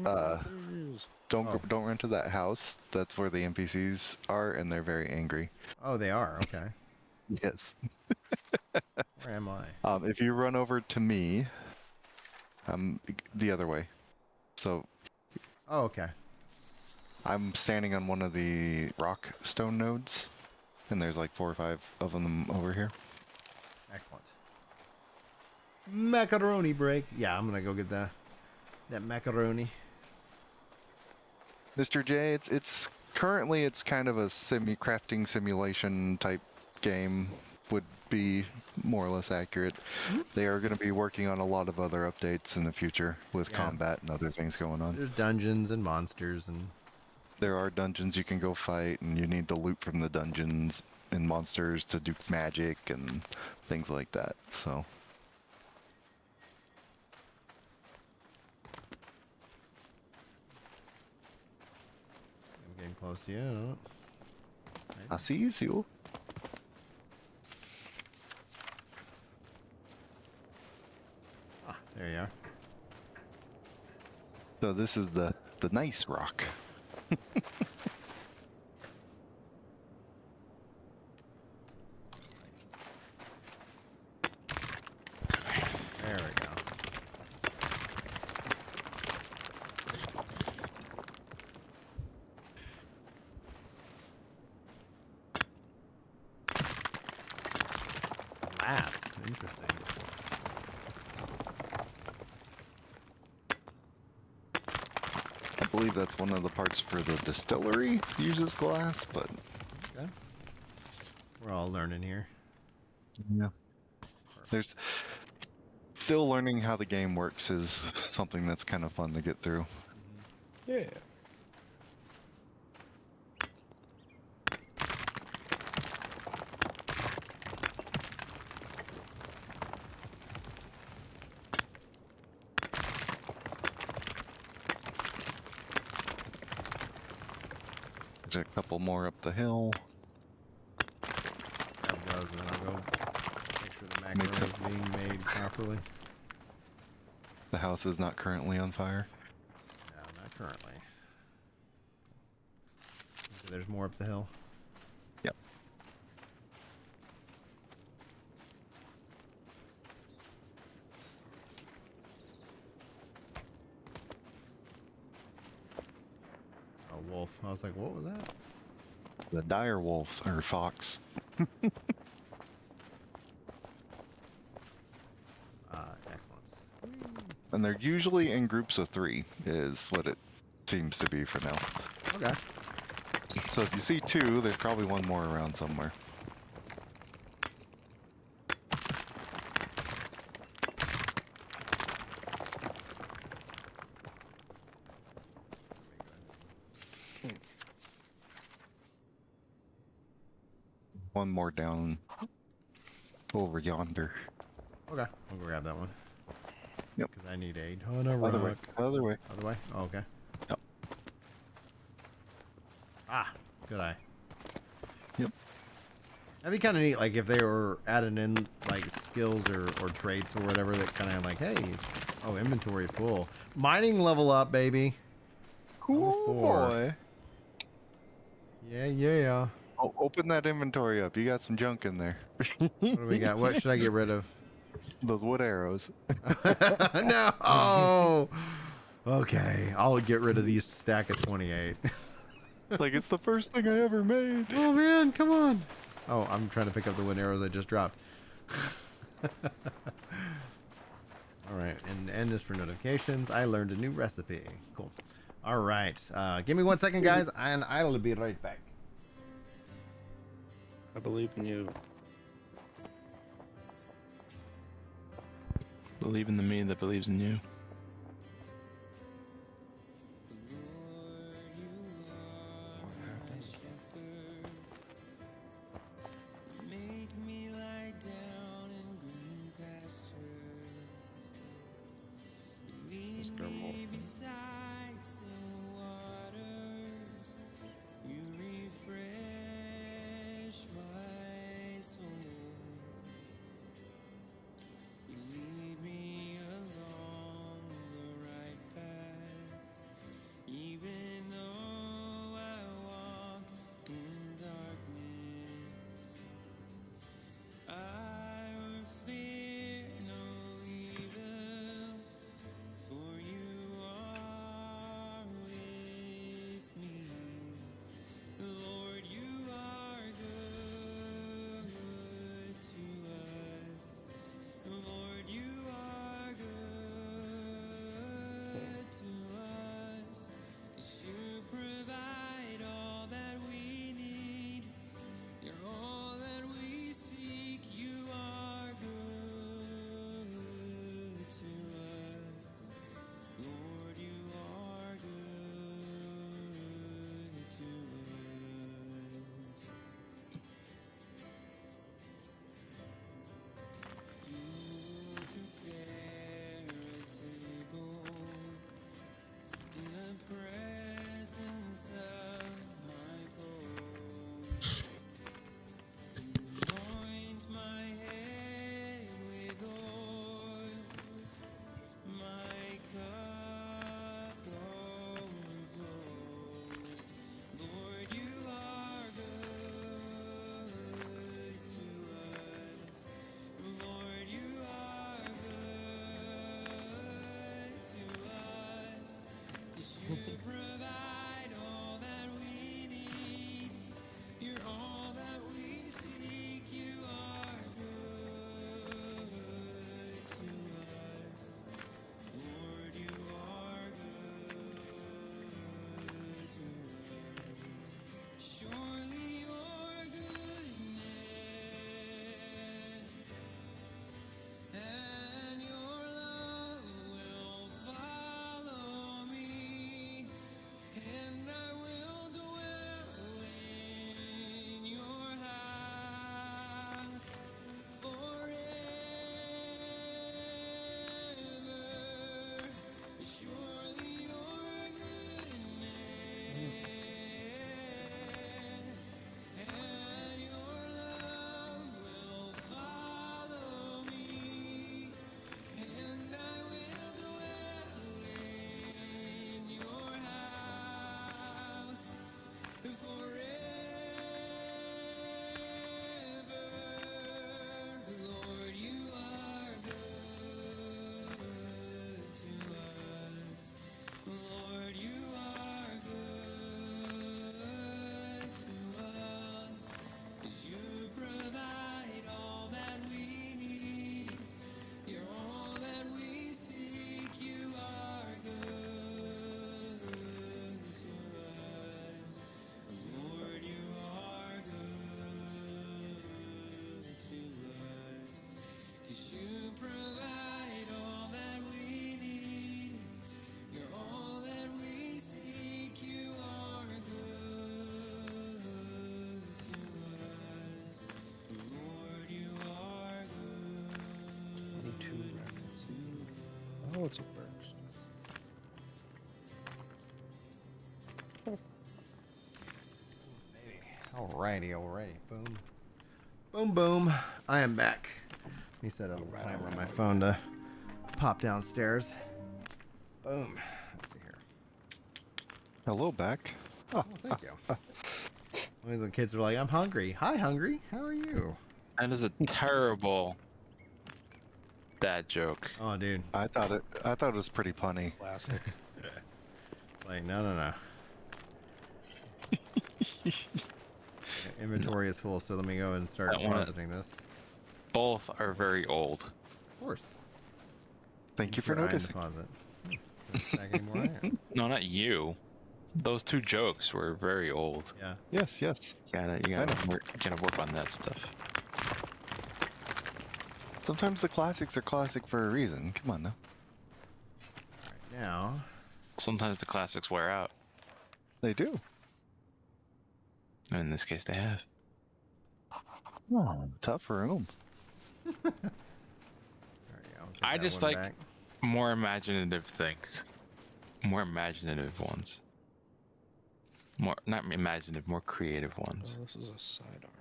A: it.
E: Don't run to that house. That's where the NPCs are, and they're very angry.
A: Oh, they are. Okay.
E: Yes.
A: Where am I?
E: If you run over to me, the other way. So
A: Oh, okay.
E: I'm standing on one of the rock stone nodes, and there's like 4 or 5 of them over here.
A: Excellent. Macaroni break. Yeah, I'm gonna go get that macaroni.
E: Mr. J, it's currently it's kind of a crafting simulation type game, would be more or less accurate. They are going to be working on a lot of other updates in the future with
A: Yeah.
E: combat and other things going on.
A: There's dungeons and monsters and
E: There are dungeons you can go fight, and you need the loot from the dungeons and monsters to do magic and things like that. So
A: I'm getting close to you.
E: I sees you.
A: Ah, there you are.
E: So this is the nice rock.
A: There we go.
E: believe that's one of the parts for the distillery uses glass, but
A: Okay. We're all learning here.
E: yeah. There's still learning how the game works is something that's kind of fun to get through.
C: Yeah.
E: There's a couple more up the hill.
A: Grab those, and then I'll go make sure the
E: Makes
A: macro is being made properly.
E: The house is not currently on fire.
A: No, not currently. Okay, there's more up the hill.
E: Yep.
A: A wolf. I was like, what was that?
E: The dire wolf or fox.
A: Excellent.
E: And they're usually in groups of 3 is what it seems to be for now.
A: Okay.
E: So if you see 2, there's probably one more around somewhere. One more down over yonder.
A: Okay. I'll go grab that one.
E: Yep.
A: Because I need a ton of
E: Other way.
A: rock.
E: Other way.
A: Other way? Oh, okay.
E: Yep.
A: Ah, good eye.
E: Yep.
A: That'd be kind of neat, like if they were adding in like skills or traits or whatever that kind of like, hey, oh, inventory full, mining level up, baby.
E: Cool
A: 4.
E: boy.
A: Yeah, yeah.
E: Oh, open that inventory up. You got some junk in there.
A: What do we got? What should I get rid of?
E: Those wood arrows.
A: No. Oh. Okay, I'll get rid of these stack of 28.
E: Like it's the first thing I ever made.
A: Oh man, come on. Oh, I'm trying to pick up the wind arrows I just dropped. All right, and N is for notifications. I learned a new recipe. Cool. All right, give me 1 second, guys, and I'll be right back.
C: I believe in you.
B: Believe in the me that believes in you.
C: What happened? There's thermal. What's a burst?
A: Alrighty. Boom. Boom, boom. I am back. Let me set a little timer on my phone to pop downstairs. Boom. Let's see here.
E: Hello, back.
A: Oh, thank you. One of the kids are like, I'm hungry. Hi, hungry. How are you?
B: That is a terrible dad joke.
A: Oh, dude.
E: I thought it was pretty punny.
C: Classic.
A: Like, no. Inventory is full, so let me go and start
B: That one-
A: depositing this.
B: Both are very old.
A: Of course.
E: Thank you for
A: Your iron
E: noticing.
A: deposit. Don't stack any more iron.
B: No, not you. Those two jokes were very old.
A: Yeah.
E: Yes.
B: You gotta work on that stuff.
E: Sometimes the classics are classic for a reason. Come on, though.
A: Right now,
B: Sometimes the classics wear out.
E: They do.
B: And in this case, they have.
E: Oh, tough room.
A: there you go. Take
B: I
A: that
B: just
A: one
B: like
A: back.
B: more imaginative things. More imaginative ones. More, not imaginative, more creative ones.
C: Oh, this is a sidearm.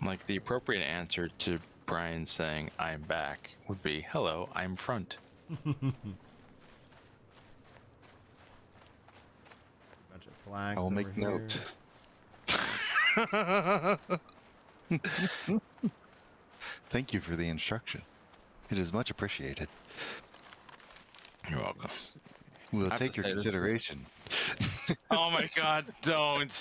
B: Like the appropriate answer to Brian saying "I'm back" would be "Hello, I'm front."
A: Bunch of flags.
E: I'll make
A: over
E: note.
A: here.
E: Thank you for the instruction. It is much appreciated.
B: You're welcome.
E: We'll
B: I have
E: take
B: to
E: your
B: say this-
E: consideration.
B: Oh my God! Don't.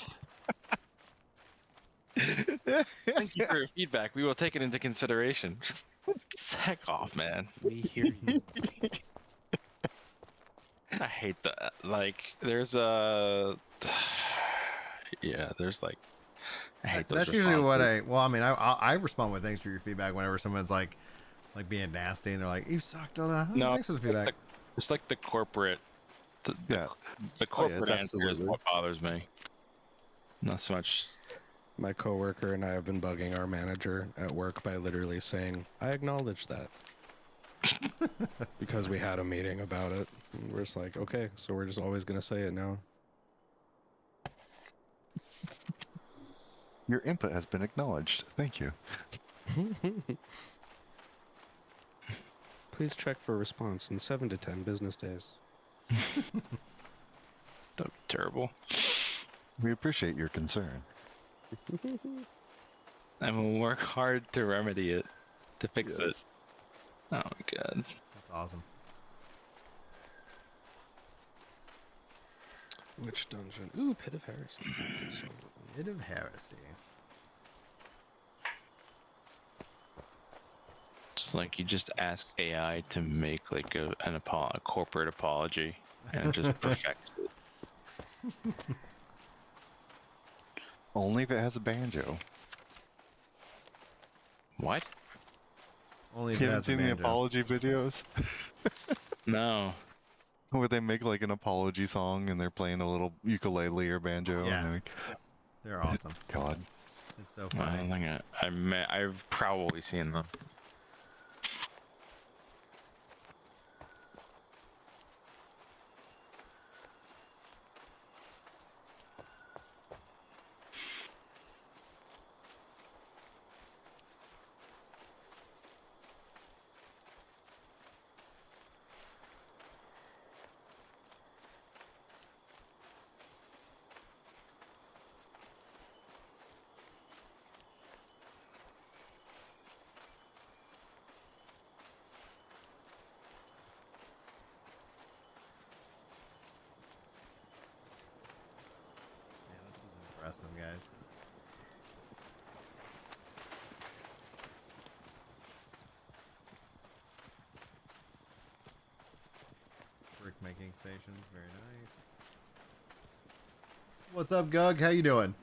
B: Thank you for your feedback. We will take it into consideration. Just heck off, man.
C: We hear you.
B: I hate that. Like, there's a. Yeah, there's like. I hate those.
A: That's usually what
B: responses.
A: I respond with thanks for your feedback whenever someone's like being nasty and they're like, you sucked on that.
B: No,
A: Thanks for the feedback.
B: It's like the corporate.
E: Yeah.
B: The corporate
E: it's
B: answer is
E: absolutely.
B: what bothers me. Not so much.
C: My coworker and I have been bugging our manager at work by literally saying, "I acknowledge that," because we had a meeting about it. And we're just like, okay, so we're just always gonna say it now.
E: Your input has been acknowledged. Thank you.
C: Please check for response in 7 to 10 business days.
B: Terrible.
E: We appreciate your concern.
B: And we'll work hard to remedy it, to fix it.
E: Yes.
B: Oh my God.
A: That's awesome.
C: Which dungeon? Ooh, Pit of Heresy. So,
A: Bit of heresy.
B: It's like you just ask AI to make like a corporate apology, and it just perfects it.
E: Only if it has a banjo.
B: What?
A: Only if
E: You
A: it
E: haven't
A: has a
E: seen the
A: banjo.
E: apology videos?
B: No.
E: Where they make like an apology song and they're playing a little ukulele or banjo.
A: Yeah.
E: And they're like,
A: They're awesome.
E: God.
A: It's so
B: I
A: funny.
B: don't think I've probably seen them.
A: Yeah, this is impressive, guys. Brick making stations, very nice. What's up, Gug? How you doing?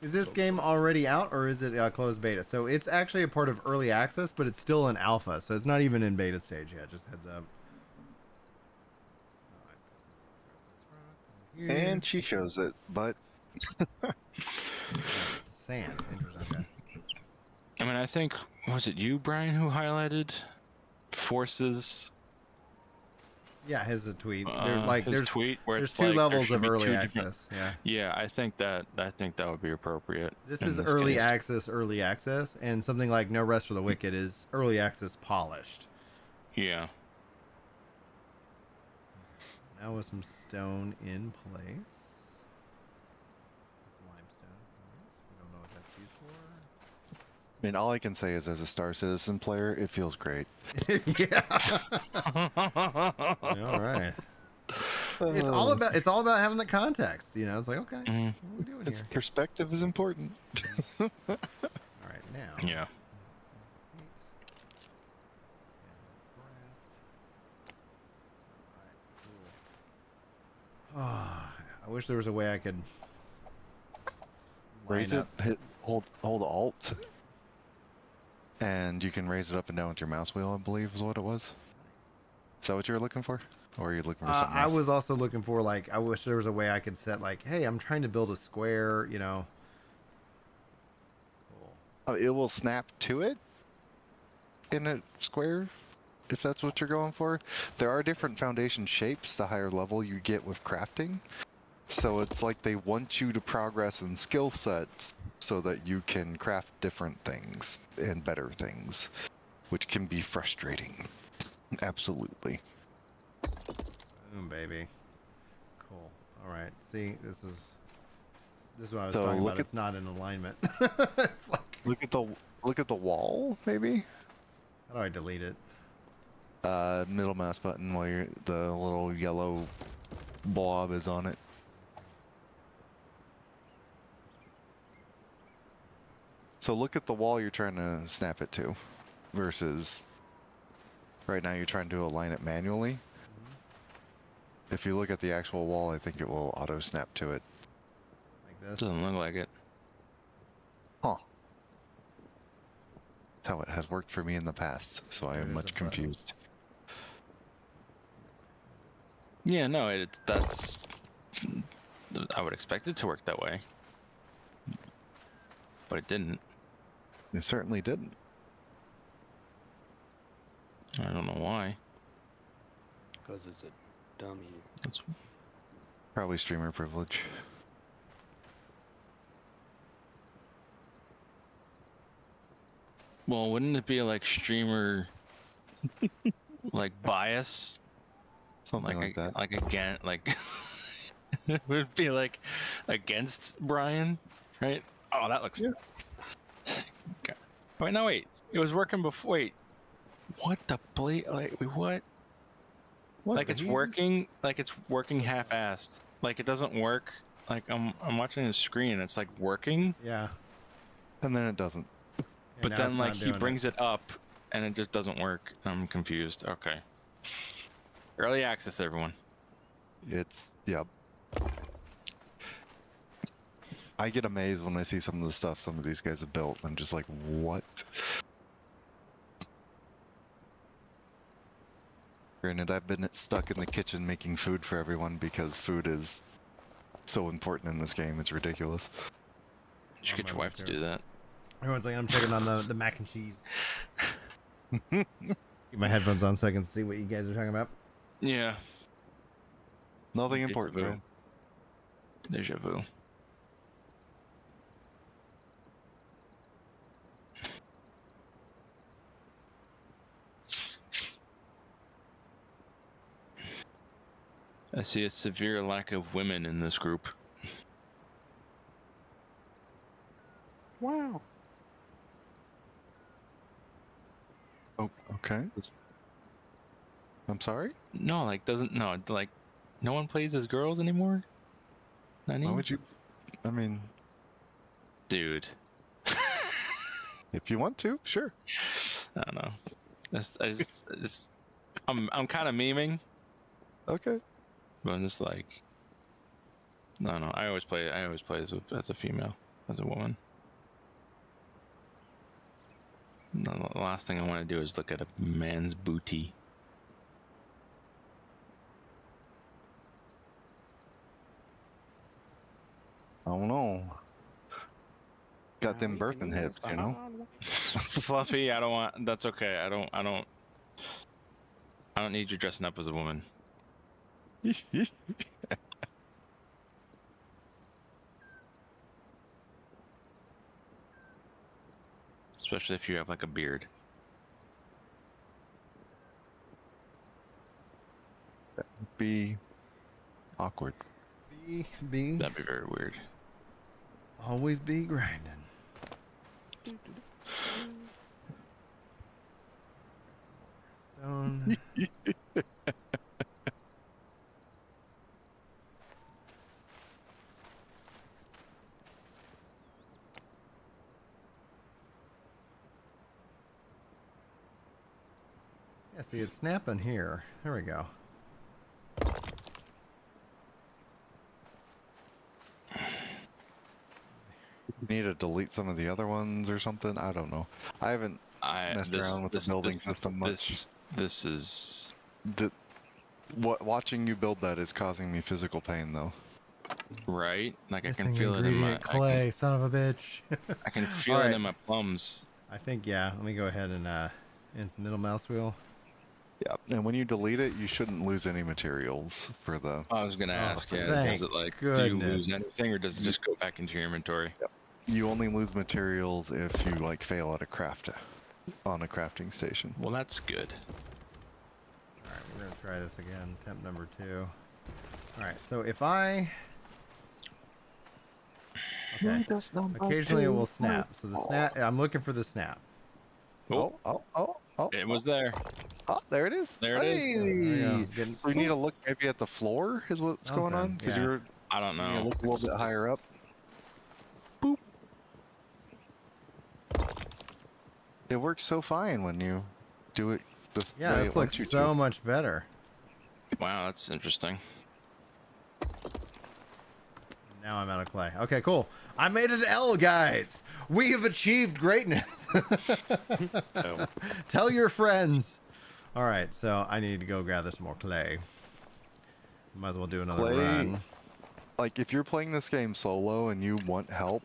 A: Is this game already out or is it closed beta? So it's actually a part of early access, but it's still in alpha, so it's not even in beta stage yet. Just heads up.
E: And she shows it, but
A: sand. Interesting. Okay.
B: I mean, I think, was it you, Brian, who highlighted forces?
A: Yeah, his a tweet. There's like
B: his
A: there's
B: tweet where
A: there's
B: it's
A: two
B: like there
A: levels
B: should
A: of
B: be
A: early
B: two different.
A: access. Yeah.
B: Yeah, I think that would be appropriate.
A: This
B: in
A: is
B: this
A: early
B: case.
A: access, and something like No Rest for the Wicked is early access polished.
B: Yeah.
A: Now with some stone in place. It's limestone. We don't know what that's used
E: I mean, all I can say is, as a Star Citizen player, it feels great.
A: for. Yeah. All right. It's all about having the context. You know, it's like, okay,
B: Mhm.
A: what are we doing
E: Its
A: here?
E: perspective is important.
A: All right, now.
B: Yeah.
A: I wish there was a way I could
E: Raise
A: line
E: it,
A: up.
E: hit, hold Alt, and you can raise it up and down with your mouse wheel, I believe is what it was. Is that what you were looking for? Or are you looking for something
A: I
E: else?
A: was also looking for, like, I wish there was a way I could set, like, hey, I'm trying to build a square, you know. Cool.
E: It will snap to it in a square, if that's what you're going for. There are different foundation shapes the higher level you get with crafting. So it's like they want you to progress in skill sets so that you can craft different things and better things, which can be frustrating. Absolutely.
A: Boom, baby. Cool. All right. See, this is what I was
E: So
A: talking
E: look
A: about.
E: at-
A: It's not in alignment. It's like,
E: Look at the wall, maybe.
A: how do I delete it?
E: Middle mouse button while the little yellow blob is on it. So look at the wall you're trying to snap it to, versus right now you're trying to align it manually. If you look at the actual wall, I think it will auto snap to it.
A: Like this.
B: Doesn't look like it.
E: Huh. That's how it has worked for me in the past, so I
A: There it
E: am
A: is,
E: much
A: a button.
E: confused.
B: Yeah, no, that's. I would expect it to work that way, but it didn't.
E: It certainly didn't.
B: I don't know why.
C: Because it's a dummy.
B: That's
E: Probably streamer privilege.
B: well, wouldn't it be like streamer, like bias,
E: Something like that.
B: like again, like it would be like against Brian, right? Oh, that looks.
E: Yeah.
B: Okay. Wait, no, wait. It was working before. Wait, what the Like, wait, what?
E: What
B: Like
E: the
B: it's
E: heck?
B: working. Like it's working half-assed. Like it doesn't work. Like I'm watching the screen. And it's like working,
A: Yeah.
E: And then it doesn't.
A: And
B: but
A: now
B: then
A: it's
B: like
A: not
B: he
A: doing
B: brings it up, and it just doesn't work. I'm confused. Okay. Early access, everyone.
E: It's, yeah. I get amazed when I see some of the stuff some of these guys have built. I'm just like, what? Granted, I've been stuck in the kitchen making food for everyone because food is so important in this game. It's ridiculous.
B: You should get your wife to do that.
A: Everyone's like, I'm checking on the mac and cheese. Get my headphones on so I can see what you guys are talking about.
B: Yeah.
E: Nothing
B: Deja
E: important,
B: vu.
E: man.
B: Deja vu. I see a severe lack of women in this group.
C: Wow.
E: Oh, okay.
B: It's-
E: I'm sorry?
B: No, like no one plays as girls anymore. Not
E: Why
B: even?
E: would you? I mean,
B: Dude.
E: if you want to, sure.
B: I don't know. I'm kind of memeing,
E: Okay.
B: but I'm just like, I don't know. I always play as a female, as a woman. The last thing I want to do is look at a man's booty.
E: I don't know. Got them birthing hips, you know.
B: Fluffy, I don't want. That's okay. I don't need you dressing up as a woman. Especially if you have like a beard.
E: Be awkward.
A: Be
B: That'd be very weird.
A: always be grinding. Stone. Yeah, see, it's snapping here. There we go.
E: Need to delete some of the other ones or something. I don't know. I haven't messed around with the building system much.
B: This is
E: Watching you build that is causing me physical pain, though.
B: right. Like I can
A: Missing
B: feel it in my
A: ingredient, clay, son of a bitch.
B: I can feel
A: All
B: it
A: right.
B: in my plums.
A: I think, yeah. Let me go ahead and its middle mouse wheel.
E: Yeah, and when you delete it, you shouldn't lose any materials for the.
B: I was gonna ask, yeah,
A: thank
B: does it like do you
A: goodness.
B: lose anything, or does it just go back into your inventory?
E: You only lose materials if you like fail at a craft on a crafting station.
B: Well, that's good.
A: All right, we're gonna try this again. Attempt number 2. All right, so if I. Okay. Occasionally it will snap. So the snap. I'm looking for the snap.
E: Oh!
B: It was there.
E: Oh, there it is.
B: There it is.
E: Hey!
A: There we go. Getting-
E: So you need to look maybe at the floor is what's going
A: Okay,
E: on because
A: yeah.
E: you're
B: I don't
E: you need to
B: know.
E: look a little bit higher up. Boop. It works so fine when you do it this
A: Yeah,
E: way.
A: this
E: it lets
A: looks
E: you
A: so
E: to.
A: much better.
B: Wow, that's interesting.
A: Now I'm out of clay. Okay, cool. I made an L, guys. We have achieved greatness.
E: Oh.
A: Tell your friends. All right, so I need to go gather some more clay. Might as well do another
E: Clay-
A: run.
E: Like if you're playing this game solo and you want help,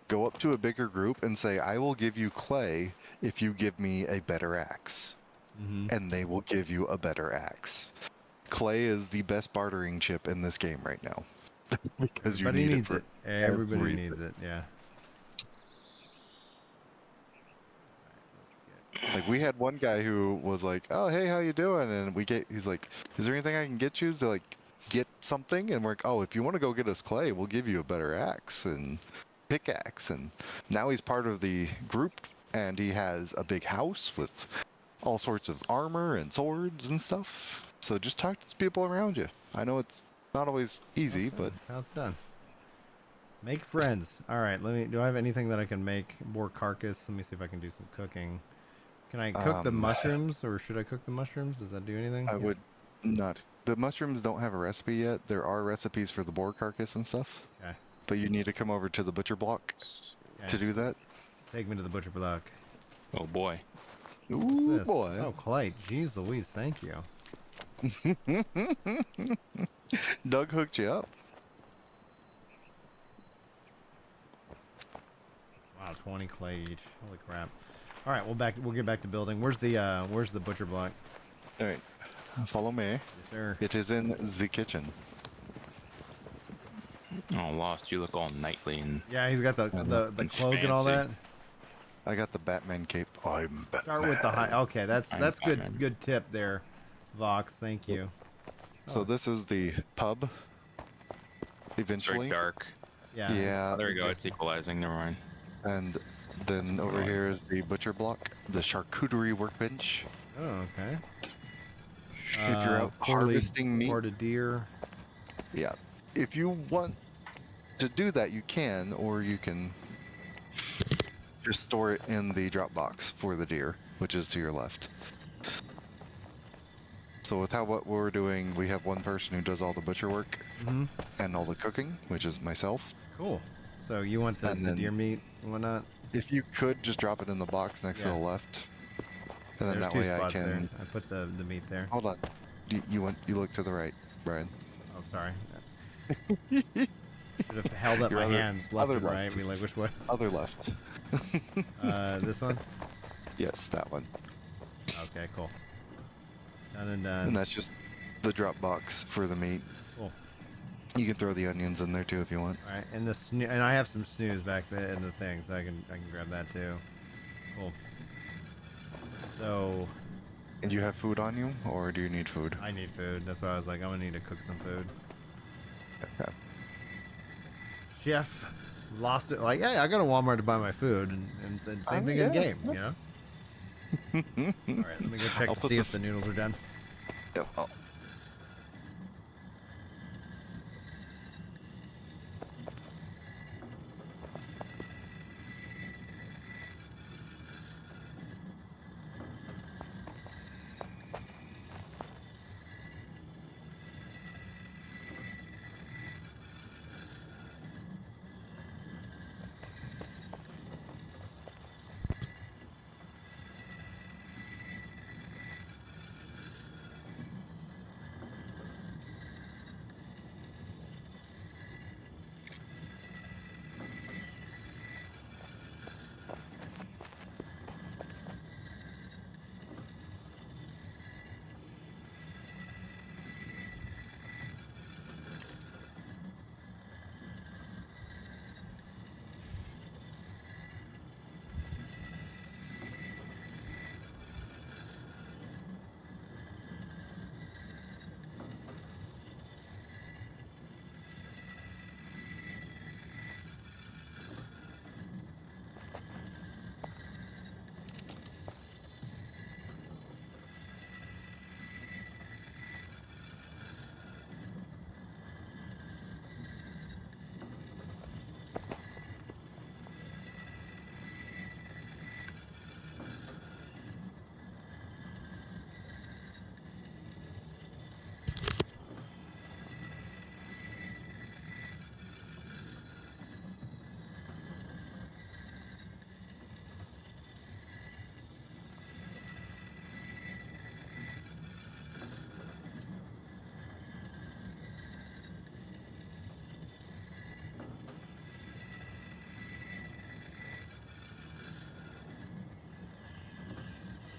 E: go up to a bigger group and say, "I will give you clay if you give me a better axe," and they will give you a better axe. Clay is the best bartering chip in this game right now because you
A: Everybody
E: need
A: needs
E: it.
A: it.
E: For
A: Everybody
E: everything.
A: needs it. Yeah.
E: Like we had one guy who was like, "Oh, hey, how you doing?" And he's like, "Is there anything I can get you to like get something?" And we're like, "Oh, if you want to go get us clay, we'll give you a better axe and pickaxe." And now he's part of the group, and he has a big house with all sorts of armor and swords and stuff. So just talk to the people around you. I know it's not always easy, but
A: How it's done. Make friends. All right. Do I have anything that I can make? More carcass. Let me see if I can do some cooking. Can I cook the mushrooms, or should I cook the mushrooms? Does that do anything?
E: I
A: Yeah.
E: would not. The mushrooms don't have a recipe yet. There are recipes for the boar carcass and stuff,
A: Okay.
E: but you need to come over to the butcher block to
A: Okay.
E: do that.
A: Take me to the butcher block.
B: Oh boy.
A: What's
E: Ooh
A: this?
E: boy!
A: Oh, clay. Jeez Louise. Thank you.
E: Doug hooked you up.
A: Wow, 20 clay each. Holy crap. All right, we'll get back to building. Where's the butcher block?
E: All right, follow me.
A: Yes, sir.
E: It is in the kitchen.
B: Oh, Lost, you look all knightly and
A: Yeah, he's got the cloak and all that.
B: fancy.
E: I got the Batman cape. I'm Batman.
A: Start with the high. Okay, that's
B: I'm
A: good.
B: Batman.
A: Good tip there, Vox. Thank you.
E: So
A: Oh.
E: this is the pub.
B: it's
E: Eventually.
B: very dark.
A: Yeah.
E: Yeah.
B: Oh, there we go. It's equalizing. Never mind.
E: And then over
B: cool.
E: here is the butcher block, the charcuterie workbench.
A: Oh, okay.
E: If you're out harvesting meat,
A: Quarter deer.
E: yeah. If you want to do that, you can, or you can just store it in the drop box for the deer, which is to your left. So with what we're doing, we have one person who does all the butcher work
A: Mm-hmm.
E: and all the cooking, which is myself.
A: Cool. So you want the
E: And then-
A: deer meat and whatnot?
E: If you could just drop it in the box next to
A: Yeah.
E: the left, and then
A: There's
E: that
A: two
E: way I
A: spots
E: can.
A: there. I put the meat there.
E: Hold on. You look to the right, Brian.
A: Oh, sorry. Should have held up
E: Your
A: my
E: other-
A: hands left
E: other
A: and
E: left.
A: right. Be like, which way?
E: Other left.
A: This one?
E: Yes, that one.
A: Okay, cool. Done and
E: And
A: done.
E: that's just the drop box for the meat.
A: Cool.
E: You can throw the onions in there too if you want.
A: All right, and and I have some snooze back there in the thing, so I can grab that too. Cool. So
E: And you have food on you, or do you need food?
A: I need food. That's why I was like, I'm gonna need to cook some food.
E: Okay.
A: Chef lost it. Like, yeah, I go to Walmart to buy my food, and said same thing in
E: yeah.
A: game, you know. All right, let me go check
E: I'll
A: to
E: put
A: see
E: the
A: if the noodles are done.
E: Yep. Oh.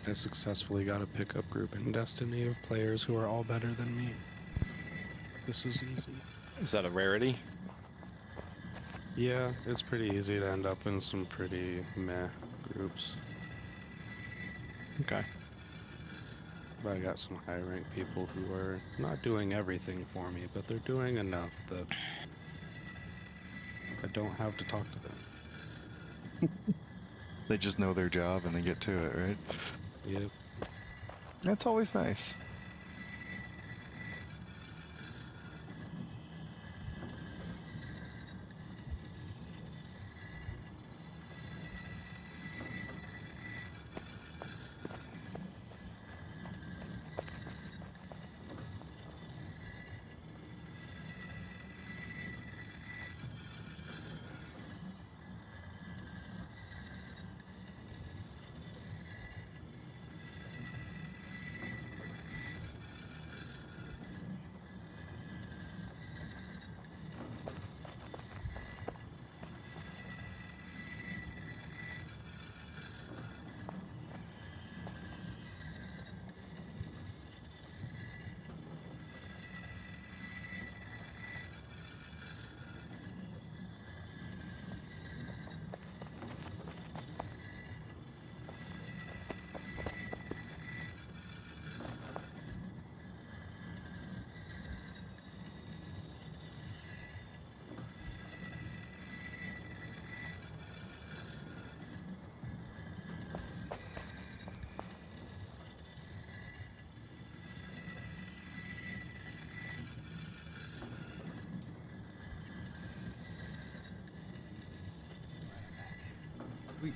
C: I successfully got a pickup group in Destiny of players who are all better than me. This is easy.
B: Is that a rarity?
C: Yeah, it's pretty easy to end up in some pretty meh groups.
B: Okay.
C: But I got some high rank people who are not doing everything for me, but they're doing enough that I don't have to talk to them.
E: They just know their job and they get to it, right?
C: Yep.
E: That's always nice.
A: Sweet.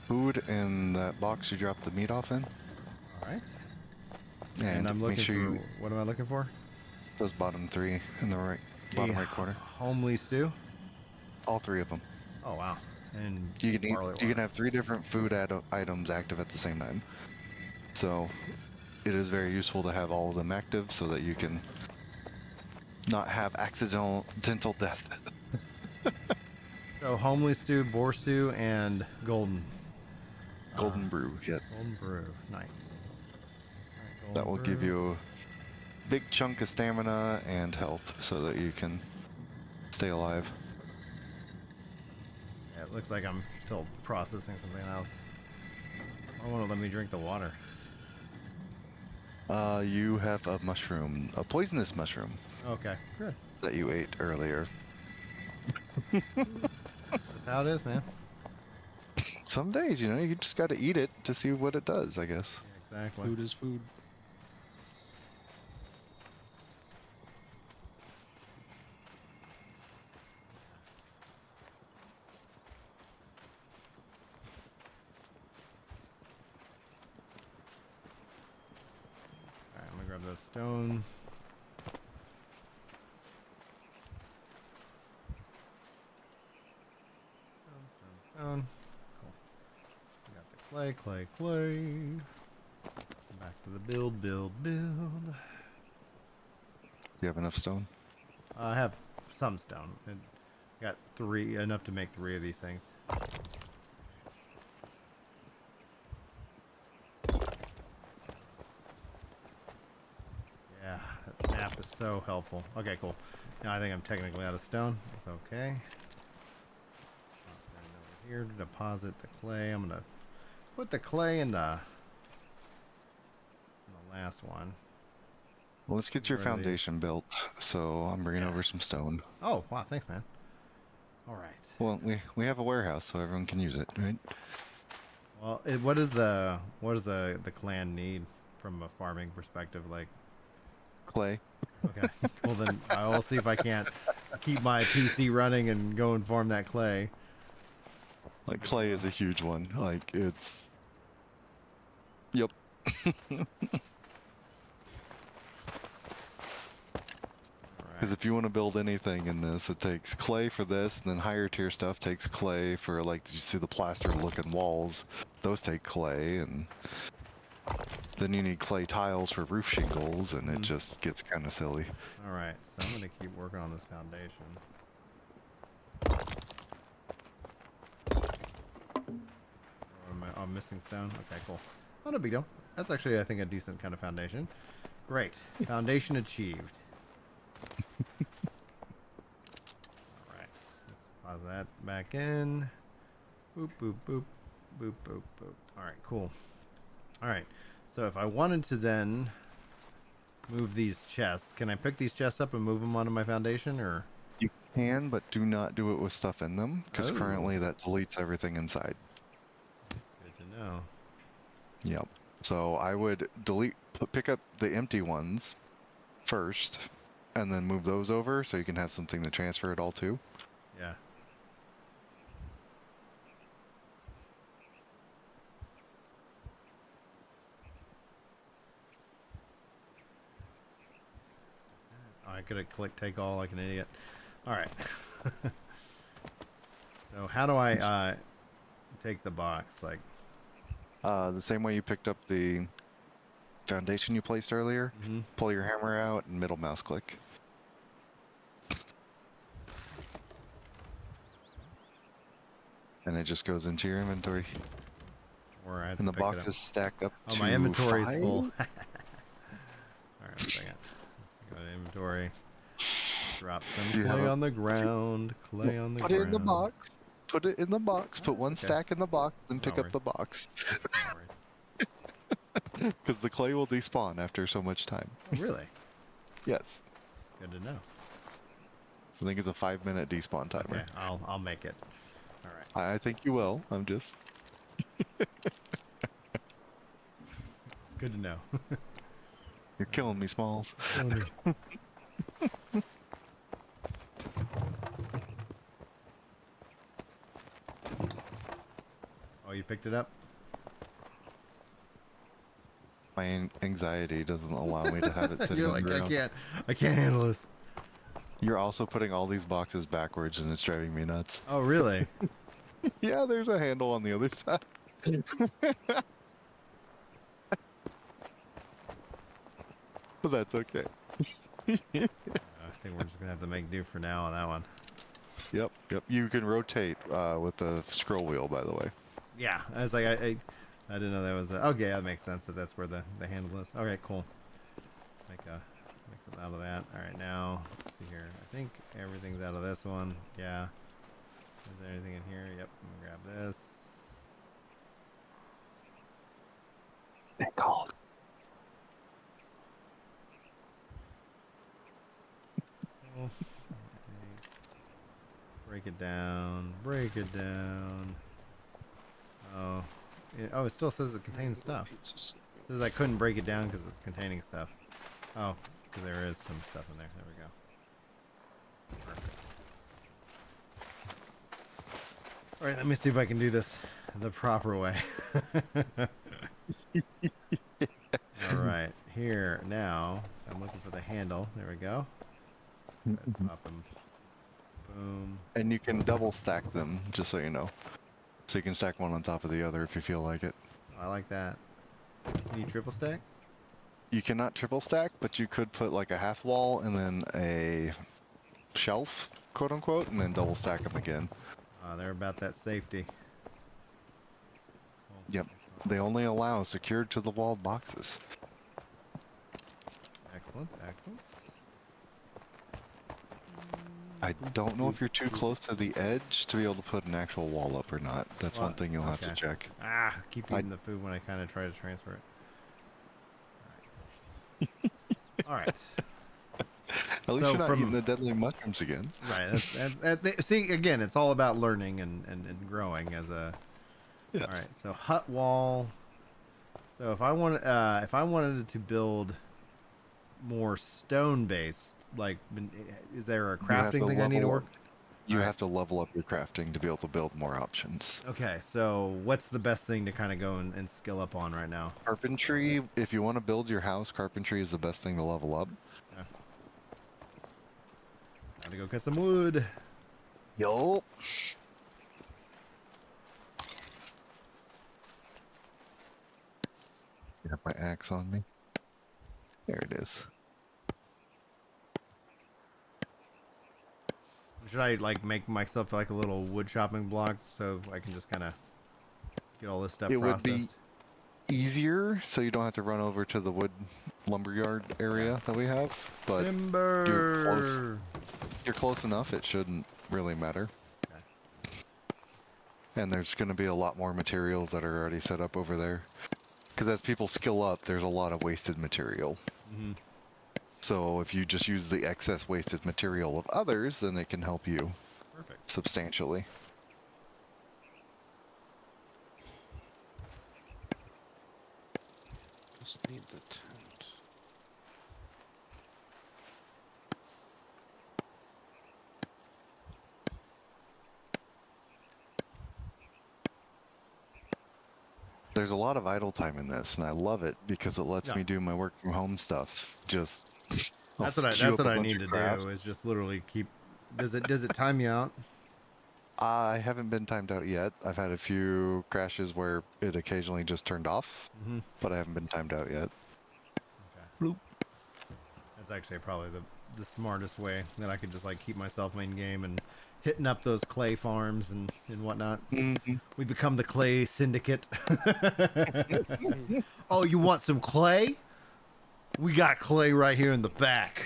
E: Food in that box you dropped the meat off in.
A: All right.
E: And,
A: I'm
E: make
A: looking
E: sure
A: for.
E: you
A: What am I looking for?
E: those bottom three in the bottom
A: A
E: right corner.
A: Homely stew.
E: All three of them.
A: Oh wow. And
E: You can
A: barley
E: you can
A: water.
E: have three different food items active at the same time. So it is very useful to have all of them active so that you can not have accidental death.
A: So homely stew, boar stew, and golden.
E: Golden brew, yeah.
A: Golden brew. Nice. Alright,
E: That will
A: golden
E: give
A: brew.
E: you a big chunk of stamina and health so that you can stay alive.
A: Yeah, it looks like I'm still processing something else. I want to let me drink the water.
E: You have a mushroom, a poisonous mushroom
A: Okay, good.
E: that you ate earlier.
A: Just how it is, man.
E: Some days, you know, you just got to eat it to see what it does, I guess.
A: Yeah, exactly.
C: Food is food.
A: Alright, I'm gonna grab those stone. Stone. Cool. We got the clay. Back to the build.
E: Do you have enough stone?
A: I have some stone. And got enough to make 3 of these things. Yeah, that snap is so helpful. Okay, cool. Now I think I'm technically out of stone. That's okay. Drop that over here to deposit the clay. I'm gonna put the clay in the last one.
E: Well, let's get your
A: Where are these?
E: foundation built. So I'm bringing
A: Yeah.
E: over some stone.
A: Oh, wow, thanks, man. All right.
E: Well, we have a warehouse, so everyone can use it, right?
A: Well, what does the clan need from a farming perspective? Like,
E: Clay.
A: okay, well then I will see if I can't keep my PC running and go and farm that clay.
E: Like, clay is a huge one. Like, it's... Yep. Because if you want to build anything in this, it takes clay for this, and then higher tier stuff takes clay for, like, did you see the plaster looking walls? Those take clay, and then you need clay tiles for roof shingles, and it just gets kind of silly.
A: All right, so I'm gonna keep working on this foundation. I'm missing stone. Okay, cool. Oh, no big deal. That's actually, I think, a decent kind of foundation. Great. Foundation achieved. Alright. Let's pause that back in. Boop, boop, boop. Boop, boop, boop. Alright, cool. Alright. So if I wanted to then move these chests, can I pick these chests up and move them onto my foundation, or?
E: You can, but do not do it with stuff in them, because
A: Oh.
E: currently that deletes everything inside.
A: Good to know.
E: Yep. So I would pick up the empty ones first, and then move those over so you can have something to transfer it all to.
A: Yeah. Oh, I could have clicked take all like an idiot. All right. So how do I take the box? Like,
E: The same way you picked up the foundation you placed earlier, pull your hammer out and middle mouse click. And it just goes into your inventory.
A: or I have
E: And
A: to
E: the
A: pick it up?
E: boxes stack up
A: Oh,
E: to
A: my inventory's
E: 5.
A: full. All right, 1 second. Let's go to inventory. Drop some
E: Do you have
A: clay
E: a-
A: on the ground. Clay on the
E: Put
A: ground.
E: it in the box. Put it in the box. Put one
A: Okay.
E: stack in the box, then pick
A: Don't
E: up the box.
A: Don't worry.
E: Because the clay will despawn after so much time.
A: Oh, really?
E: Yes.
A: Good to know.
E: I think it's a 5-minute despawn timer.
A: Okay, I'll make it. All right.
E: I think you will. I'm just...
A: It's good to know.
E: You're killing me, Smalls.
A: Oh, you picked it up?
E: My anxiety doesn't allow me to have it sitting
A: You're
E: on
A: like,
E: the ground.
A: I can't handle this.
E: You're also putting all these boxes backwards, and it's driving me nuts.
A: Oh, really?
E: Yeah, there's a handle on the other side. But that's okay.
A: think we're just gonna have to make do for now on that one.
E: Yep. You can rotate with the scroll wheel, by the way.
A: Yeah, I was like, I didn't know that was. Okay, that makes sense. That that's where the handle is. Okay, cool. Make something out of that. All right, now let's see here. I think everything's out of this one. Yeah. Is there anything in here? Yep. I'm gonna grab this.
B: They're cold.
A: Cool. Break it down. Break it down. Oh. Oh, it still says it contains stuff. It says I couldn't break it down because it's containing stuff. Oh, because there is some stuff in there. There we go. Perfect. All right, let me see if I can do this the proper way. All right, here now. I'm looking for the handle. There we go. Pop them. Boom.
E: And you can double stack them, just so you know. So you can stack one on top of the other if you feel like it.
A: I like that. Can you triple stack?
E: You cannot triple stack, but you could put like a half wall and then a shelf, quote unquote, and then double stack them again.
A: They're about that safety. Cool.
E: Yep. They only allow secured to the wall boxes.
A: Excellent, excellent.
E: I don't know if you're too close to the edge to be able to put an actual wall up or not. That's one thing you'll have to check.
A: Ah, keep eating the food when I kind of try to transfer it. All right.
E: At least
A: So
E: you're not
A: from-
E: eating the deadly mushrooms again.
A: Right. See, again, it's all about learning and growing as a.
E: Yes.
A: All right. So hut wall. So if I wanted to build more stone based, like, is there a crafting thing I need to work?
E: You
A: Alright.
E: have to level up your crafting to be able to build more options.
A: Okay. So what's the best thing to kind of go and skill up on right now?
E: Carpentry, if you want to build your house, carpentry is the best thing to level up.
A: Gotta go get some wood.
E: Yo. I have my axe on me. There it is.
A: Should I like make myself like a little wood chopping block so I can just kind of get all this stuff
E: It would
A: processed?
E: be easier, so you don't have to run over to the wood lumberyard area that we have. But
A: Timber.
E: you're close enough; it shouldn't really matter.
A: Okay.
E: And there's going to be a lot more materials that are already set up over there. Because as people skill up, there's a lot of wasted material.
A: Mm-hmm.
E: So if you just use the excess wasted material of others, then it can help you
A: Perfect.
E: substantially.
C: Just need the tent.
E: There's a lot of idle time in this, and I love it because it lets
A: Yeah.
E: me do my work from home stuff. Just
A: That's
E: I'll
A: what
E: queue up a
A: I
E: bunch
A: need
E: of
A: to
E: crafts.
A: do is just literally keep. Does it time you out?
E: I haven't been timed out yet. I've had a few crashes where it occasionally just turned off,
A: Mm-hmm.
E: but I haven't been timed out yet.
A: Okay. That's actually probably the smartest way that I could just like keep myself in game and hitting up those clay farms and whatnot.
E: Mm-hmm.
A: We become the clay syndicate. Oh, you want some clay? We got clay right here in the back.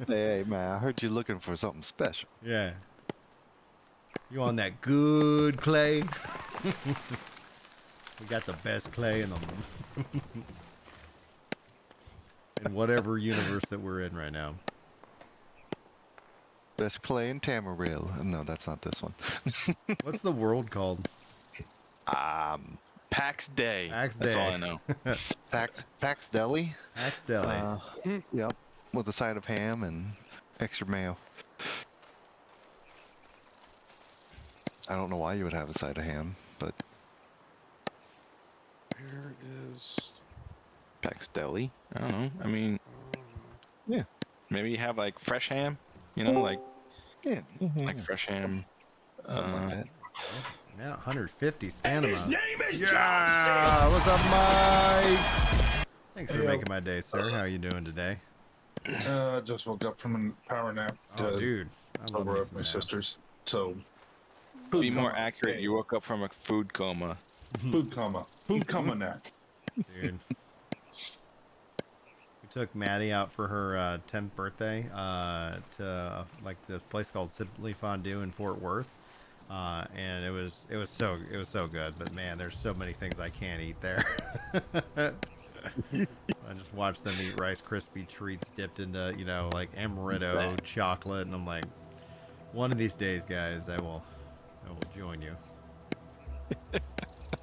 E: Hey man, I heard you looking for something special.
A: Yeah. You on that good clay? We got the best clay in them. In whatever universe that we're in right now.
E: Best clay in Tamarill. No, that's not this one.
A: What's the world called?
B: PAX Day.
A: PAX
B: That's all
A: Day.
B: I know.
E: Pax Deli.
A: Axe Deli.
E: Yep, with a side of ham and extra mayo. I don't know why you would have a side of ham, but
C: Where is?
B: PAX Deli. I don't know. I mean,
E: yeah,
B: maybe you have like fresh ham. You know, like
E: yeah,
B: fresh ham.
E: something like that.
A: Now 150 stamina.
F: His name is
A: Yeah, what's up, Mike? Thanks for making my day, sir. How are you doing today?
F: Just woke up from a power nap.
A: Oh, dude. I love
F: Over
A: me
F: at
A: some
F: my
A: naps.
F: sister's. So.
B: Be more
F: coma.
B: accurate.
F: Hey,
B: You woke up from a food coma.
F: Food coma. Food coma nap.
A: Dude. We took Maddie out for her 10th birthday to like this place called Simply Fondue in Fort Worth. And it was so good, but man, there's so many things I can't eat there. I just watched them eat Rice Krispie treats dipped into, you know, like amaretto chocolate, and I'm like, one of these days, guys, I will join you.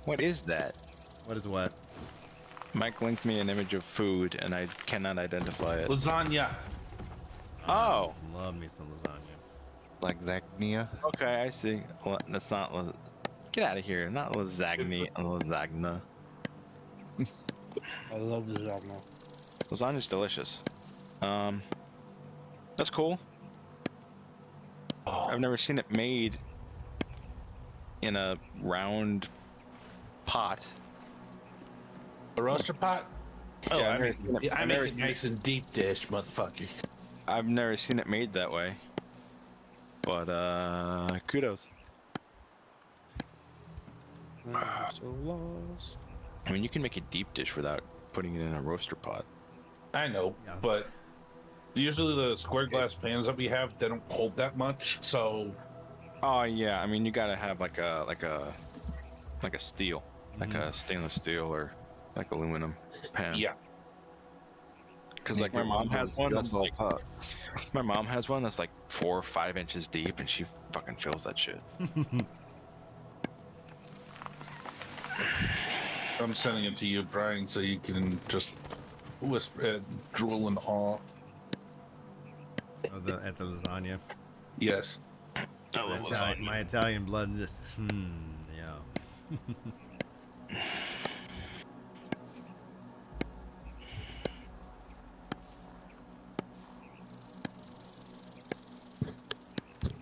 B: What is that?
A: What is what?
B: Mike linked me an image of food, and I cannot identify it.
F: Lasagna.
B: Oh,
A: Love me some lasagna.
E: Like Zacnia.
B: okay, I see. Well, that's not. Get out of here! Not lasagna. Lasagna.
C: I love lasagna.
B: Lasagna's delicious. That's cool. I've never seen it made in a round pot.
F: A roaster pot? Oh,
B: Yeah,
F: I
B: I've
F: make,
B: never seen it-
F: I
B: I've
F: make
B: never
F: it
B: seen
F: nice and deep dish, motherfucker.
B: I've never seen it made that way. But kudos.
C: I'm so lost.
B: I mean, you can make a deep dish without putting it in a roaster pot.
F: I know,
A: Yeah.
F: but usually the square glass pans that we have, they don't hold that much. So
B: Oh yeah, I mean you gotta have like a steel, like a stainless steel or like aluminum pan.
F: yeah,
B: Because like my mom has one that's like 4 or 5 inches deep, and she fucking fills that shit.
F: I'm sending it to you, Brian, so you can just whisper, drool in awe.
A: Oh, at the lasagna.
F: Yes.
A: My Italian blood just, yeah.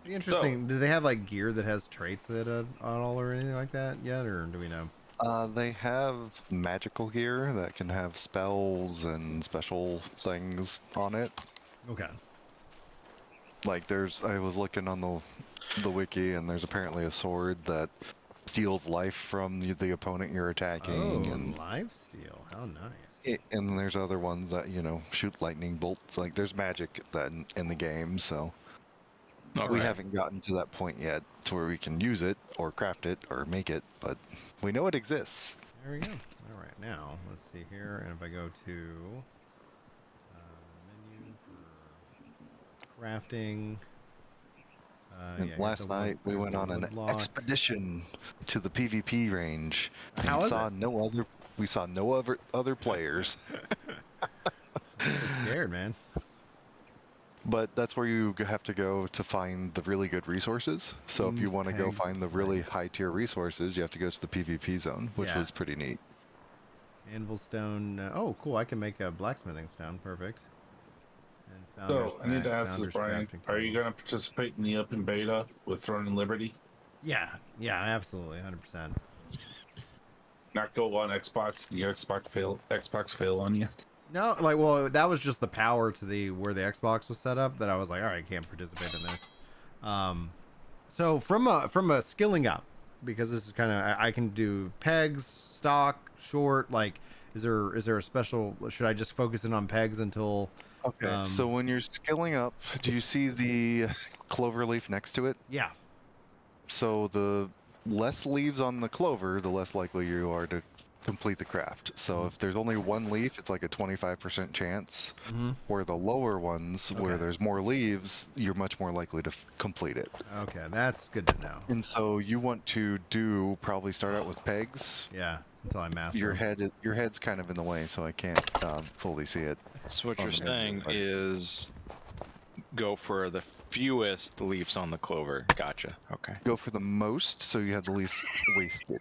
A: Be interesting. Do they have like gear that has traits that on all or anything like that yet, or do we know?
E: They have magical gear that can have spells and special things on it.
A: Okay.
E: Like I was looking on the wiki, and there's apparently a sword that steals life from the opponent you're attacking,
A: Oh,
E: and
A: life steal. How nice.
E: and there's other ones that shoot lightning bolts. Like there's magic that in the game, so we haven't gotten to that point yet to where we can use it or craft it or make it, but we know it exists.
A: There we go. All right, now let's see here, and if I go to menu for crafting.
E: And last night we went on an expedition to the PvP range. And
A: How was it?
E: We saw no other players.
A: I'm scared, man.
E: But that's where you have to go to find the really good resources. So if you
A: Beams,
E: want to go
A: pegs,
E: find the really high tier resources, you have to go to the PvP zone, which
A: Yeah.
E: was pretty neat.
A: Anvil stone. Oh, cool. I can make a blacksmithing stone. Perfect. And
F: So I need to ask
A: Founder's
F: Brian,
A: crafting
F: are you
A: table.
F: going to participate in the open beta with Throne and Liberty?
A: Yeah, absolutely, 100%.
F: Not go on Xbox, the Xbox fail on you.
A: No, like, well, that was just the power to where the Xbox was set up that I was like, all right, I can't participate in this. So from a skilling up, because this is kind of I can do pegs, stock, short. Like, is there a special? Should I just focus in on pegs until?
E: Okay. So when you're skilling up, do you see the clover leaf next to it?
A: Yeah.
E: So the less leaves on the clover, the less likely you are to complete the craft. So if there's only one leaf, it's like a 25% chance.
A: Mm-hmm.
E: Where the lower ones, where
A: Okay.
E: there's more leaves, you're much more likely to complete it.
A: Okay, that's good to know.
E: And so you want to probably start out with pegs.
A: Yeah, until I master.
E: Your
A: them.
E: head's kind of in the way, so I can't fully see it.
B: So what
E: On
B: you're
E: the menu,
B: saying
E: right.
B: is go for the fewest leaves on the clover. Gotcha. Okay.
E: Go for the most, so you have the least wasted.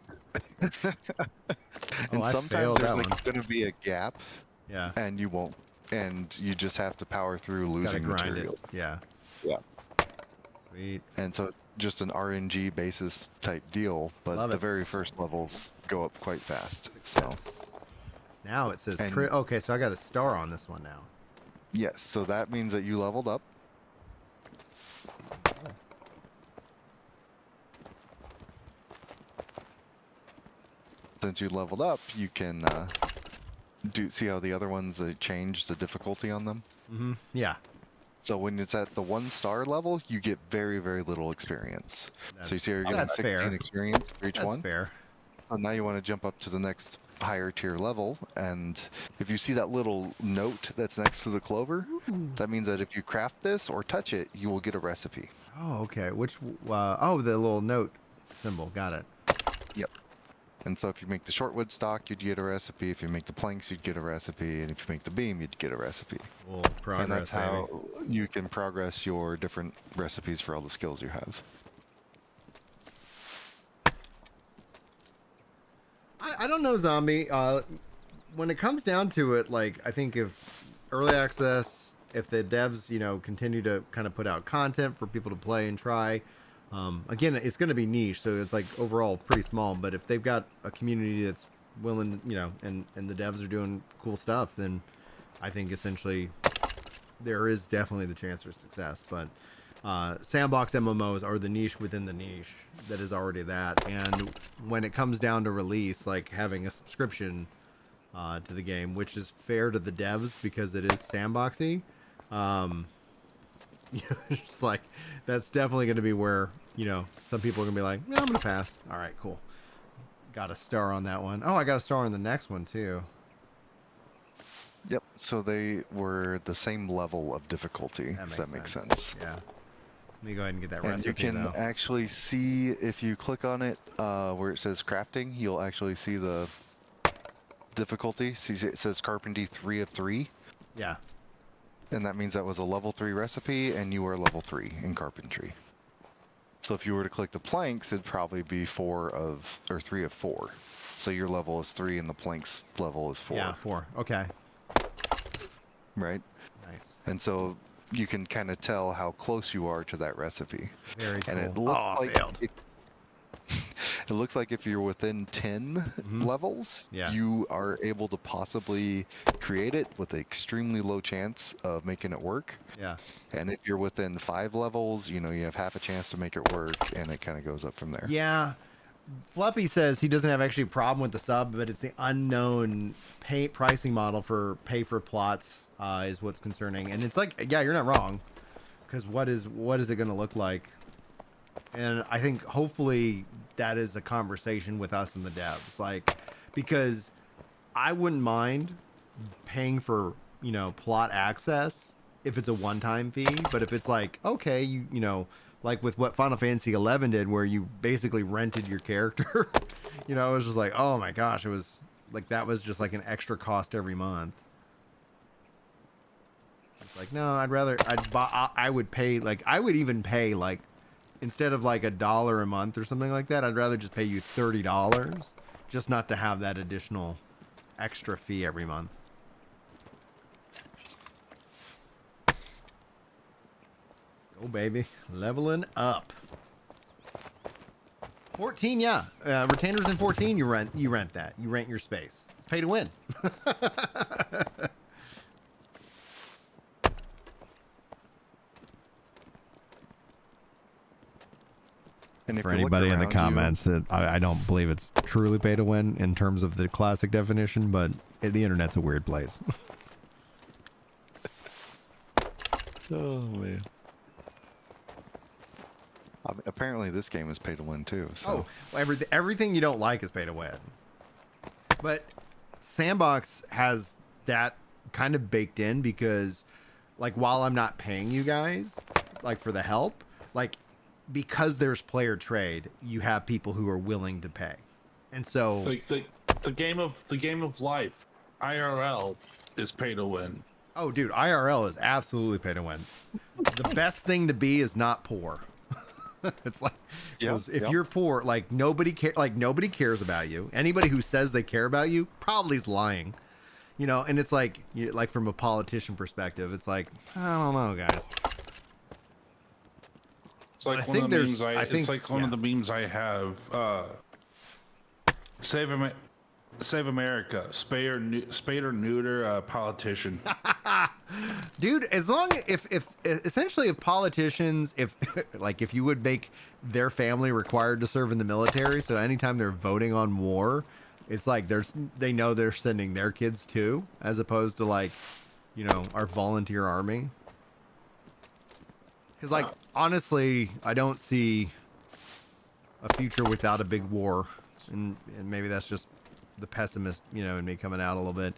E: And
A: I
E: sometimes
A: failed
E: there's
A: that
E: like
A: one.
E: going to be a gap,
A: Yeah.
E: and you won't, and you just have to power through
A: Gotta
E: losing
A: grind
E: material.
A: it. Yeah.
E: Yeah.
A: Sweet.
E: And so it's just an RNG basis type deal, but
A: Love
E: the
A: it.
E: very first levels go up quite fast. So
A: Now it says
E: And-
A: okay, so I got a star on this one now.
E: Yes, so that means that you leveled up. Since you leveled up, you can see how the other ones change the difficulty on them.
A: Mm-hmm. Yeah.
E: So when it's at the 1-star level, you get very, very little experience. So you see how you're getting
A: That's
E: 16
A: fair.
E: experience for each
A: That's
E: one.
A: fair.
E: And now you want to jump up to the next higher tier level, and if you see that little note that's next to the clover, that means that if you craft this or touch it, you will get a recipe.
A: Oh, okay. Which? Oh, the little note symbol. Got it.
E: Yep. And so if you make the shortwood stock, you'd get a recipe. If you make the planks, you'd get a recipe. And if you make the beam, you'd get a recipe.
A: Well, progress,
E: And that's how
A: baby.
E: you can progress your different recipes for all the skills you have.
A: I don't know, Zombie. When it comes down to it, like, I think if early access, if the devs, continue to kind of put out content for people to play and try, again, it's going to be niche, so it's like overall pretty small. But if they've got a community that's willing, and the devs are doing cool stuff, then I think essentially there is definitely the chance for success. But sandbox MMOs are the niche within the niche that is already that. And when it comes down to release, like having a subscription to the game, which is fair to the devs because it is sandboxy, it's like that's definitely going to be where some people are going to be like, no, I'm going to pass. All right, cool. Got a star on that one. Oh, I got a star on the next one too.
E: Yep, so they were the same level of difficulty, if that makes sense.
A: Yeah. Let me go ahead and get that
E: And
A: recipe,
E: you can
A: though.
E: actually see, if you click on it where it says crafting, you'll actually see the difficulty. See, it says carpentry 3 of 3.
A: Yeah.
E: And that means that was a level 3 recipe, and you are level 3 in carpentry. So if you were to click the planks, it'd probably be 3 of 4. So your level is 3 and the planks level is 4.
A: Yeah, 4. Okay.
E: Right?
A: Nice.
E: And so you can kind of tell how close you are to that recipe.
A: Very cool.
E: And it
A: Oh,
E: looks
A: I
E: like
A: failed.
E: it looks like if you're within 10 levels,
A: Yeah.
E: you are able to possibly create it with an extremely low chance of making it work.
A: Yeah.
E: And if you're within 5 levels, you have half a chance to make it work, and it kind of goes up from there.
A: Yeah. Fluffy says he doesn't have actually a problem with the sub, but it's the unknown pricing model for pay for plots is what's concerning. And it's like, yeah, you're not wrong, because what is it going to look like? And I think hopefully that is a conversation with us and the devs, like, because I wouldn't mind paying for plot access if it's a one-time fee, but if it's like, okay, like with what Final Fantasy 11 did, where you basically rented your character, it was just like, oh my gosh, it was like that was just like an extra cost every month. It's like, no, I would pay, like, I would even pay, like, instead of like $1 a month or something like that, I'd rather just pay you $30 just not to have that additional extra fee every month. Oh, baby. Leveling up. 14, yeah. Retainers in 14, you rent that. You rent your space. It's pay to win.
E: And if
A: For
E: you look
A: anybody in the
E: around you-
A: comments, I don't believe it's truly pay to win in terms of the classic definition, but the internet's a weird place.
E: Oh, man. Apparently this game is pay to win too. So.
A: Everything you don't like is pay to win. But Sandbox has that kind of baked in because, like, while I'm not paying you guys, like, for the help, like, because there's player trade, you have people who are willing to pay. And so
F: Like the game of life, IRL is pay to win.
A: oh, dude, IRL is absolutely pay to win. The best thing to be is not poor. It's like, 'cause if you're poor, like nobody cares about you. Anybody who says they care about you probably is lying. And it's like, like from a politician perspective, it's like, I don't know, guys.
F: It's like
A: I
F: one
A: think
F: of the
A: there's-
F: memes
A: I think-
F: it's like one of
A: yeah.
F: the memes I have. Save America. Spade or neuter a politician.
A: Dude, as long if essentially if politicians, if like if you would make their family required to serve in the military, so anytime they're voting on war, it's like they know they're sending their kids too, as opposed to like, you know, our volunteer army. Because like honestly, I don't see a future without a big war, and maybe that's just the pessimist, you know, in me coming out a little bit.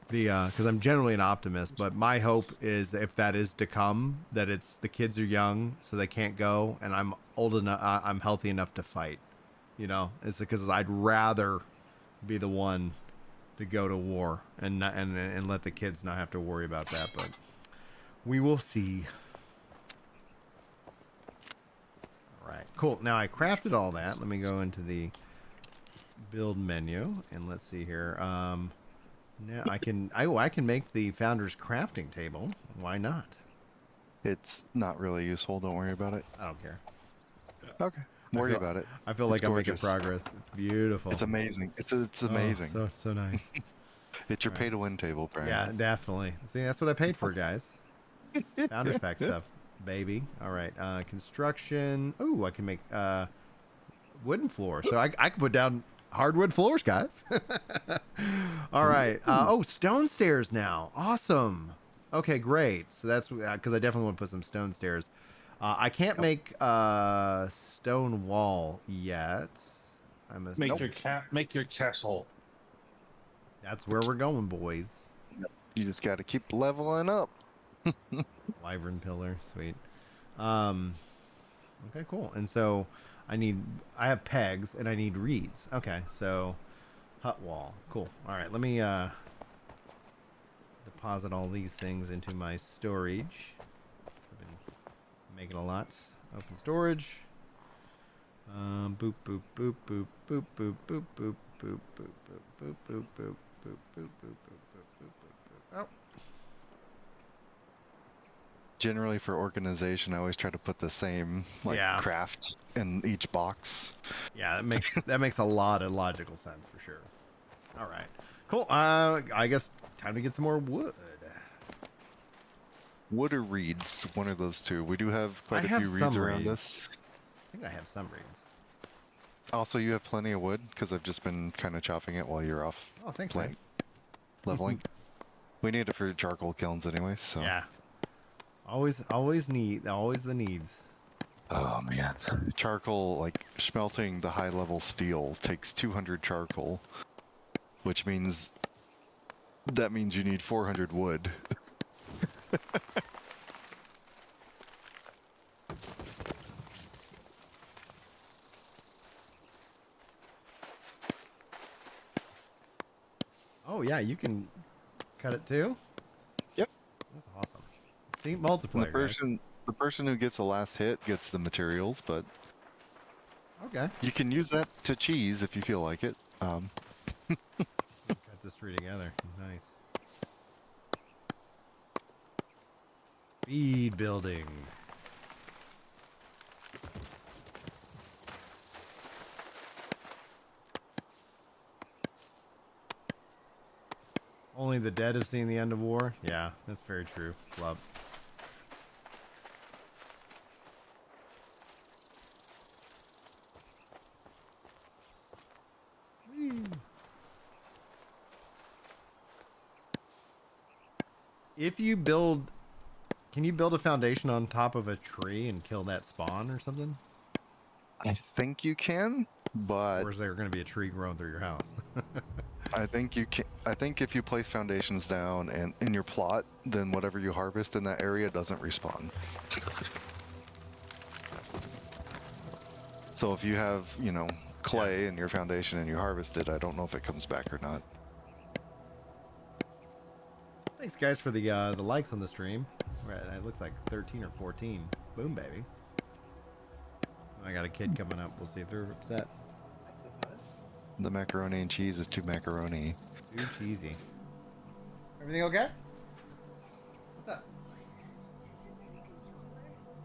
A: Because I'm generally an optimist, but my hope is if that is to come, that it's the kids are young, so they can't go, and I'm old enough, I'm healthy enough to fight. You know, it's because I'd rather be the one to go to war and let the kids not have to worry about that. But we will see. All right, cool. Now I crafted all that. Let me go into the build menu and let's see here. Now I can make the founder's crafting table. Why not?
E: It's not really useful. Don't worry about it.
A: I don't care.
E: Okay. Worry about it.
A: I feel like
E: It's
A: I'm
E: gorgeous.
A: making progress. It's beautiful.
E: It's amazing. It's amazing.
A: So nice.
E: It's your pay-to-win table, Brian.
A: Yeah, definitely. See, that's what I paid for, guys. Founders pack stuff, baby. All right. Construction. Oh, I can make wooden floor. So I can put down hardwood floors, guys. All right. Oh, stone stairs now. Awesome. Okay, great. So that's because I definitely want to put some stone stairs. I can't make stone wall yet.
F: Make your castle.
A: That's where we're going, boys.
E: You just got to keep leveling up.
A: Wyvern pillar, sweet. Okay, cool. And so I have pegs and I need reeds. Okay, so hut wall. Cool. All right, let me deposit all these things into my storage. I've been making a lot. Open storage. Boop boop boop boop boop boop boop boop boop boop boop boop boop boop boop boop boop boop boop. Oh.
E: Generally, for organization, I always try to put the same craft in each box.
A: Yeah, that makes a lot of logical sense for sure. All right, cool. I guess time to get some more wood.
E: Wood or reeds, one of those two. We do have quite a few reeds around us.
A: I think I have some reeds.
E: Also, you have plenty of wood because I've just been kind of chopping it while you're off.
A: Oh, thanks, man.
E: Leveling. We need it for charcoal kilns, anyways. So.
A: Yeah. Always the needs.
E: Oh man, charcoal, like smelting the high level steel takes 200 charcoal, which means you need 400 wood.
A: Oh yeah, you can cut it too?
E: Yep.
A: That's awesome. See, multiplayer.
E: The person who gets the last hit gets the materials, but
A: okay.
E: You can use that to cheese if you feel like it.
A: Cut this tree together. Nice. Speed building. Only the dead have seen the end of war? Yeah, that's very true. Love. If you build... Can you build a foundation on top of a tree and kill that spawn or something?
E: I think you can, but...
A: Or is there going to be a tree growing through your house?
E: I think you can. I think if you place foundations down and in your plot, then whatever you harvest in that area doesn't respawn. So if you have, you know, clay in your foundation and you harvest it, I don't know if it comes back or not.
A: Thanks, guys, for the likes on the stream. Right, it looks like 13 or 14. Boom, baby. I got a kid coming up. We'll see if they're upset.
E: The macaroni and cheese is too macaroni.
A: Too cheesy. Everything okay? What's up?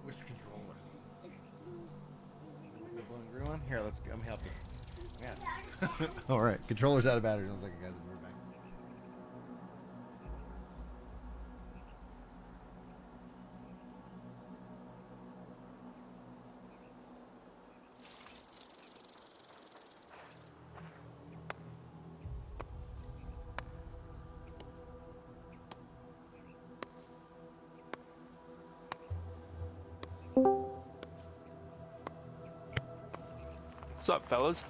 A: Which controller? The blue and green one? Here, let me help you. Yeah. All right. Controller's out of battery. Sounds like a guy's in back.
G: What's up, fellas?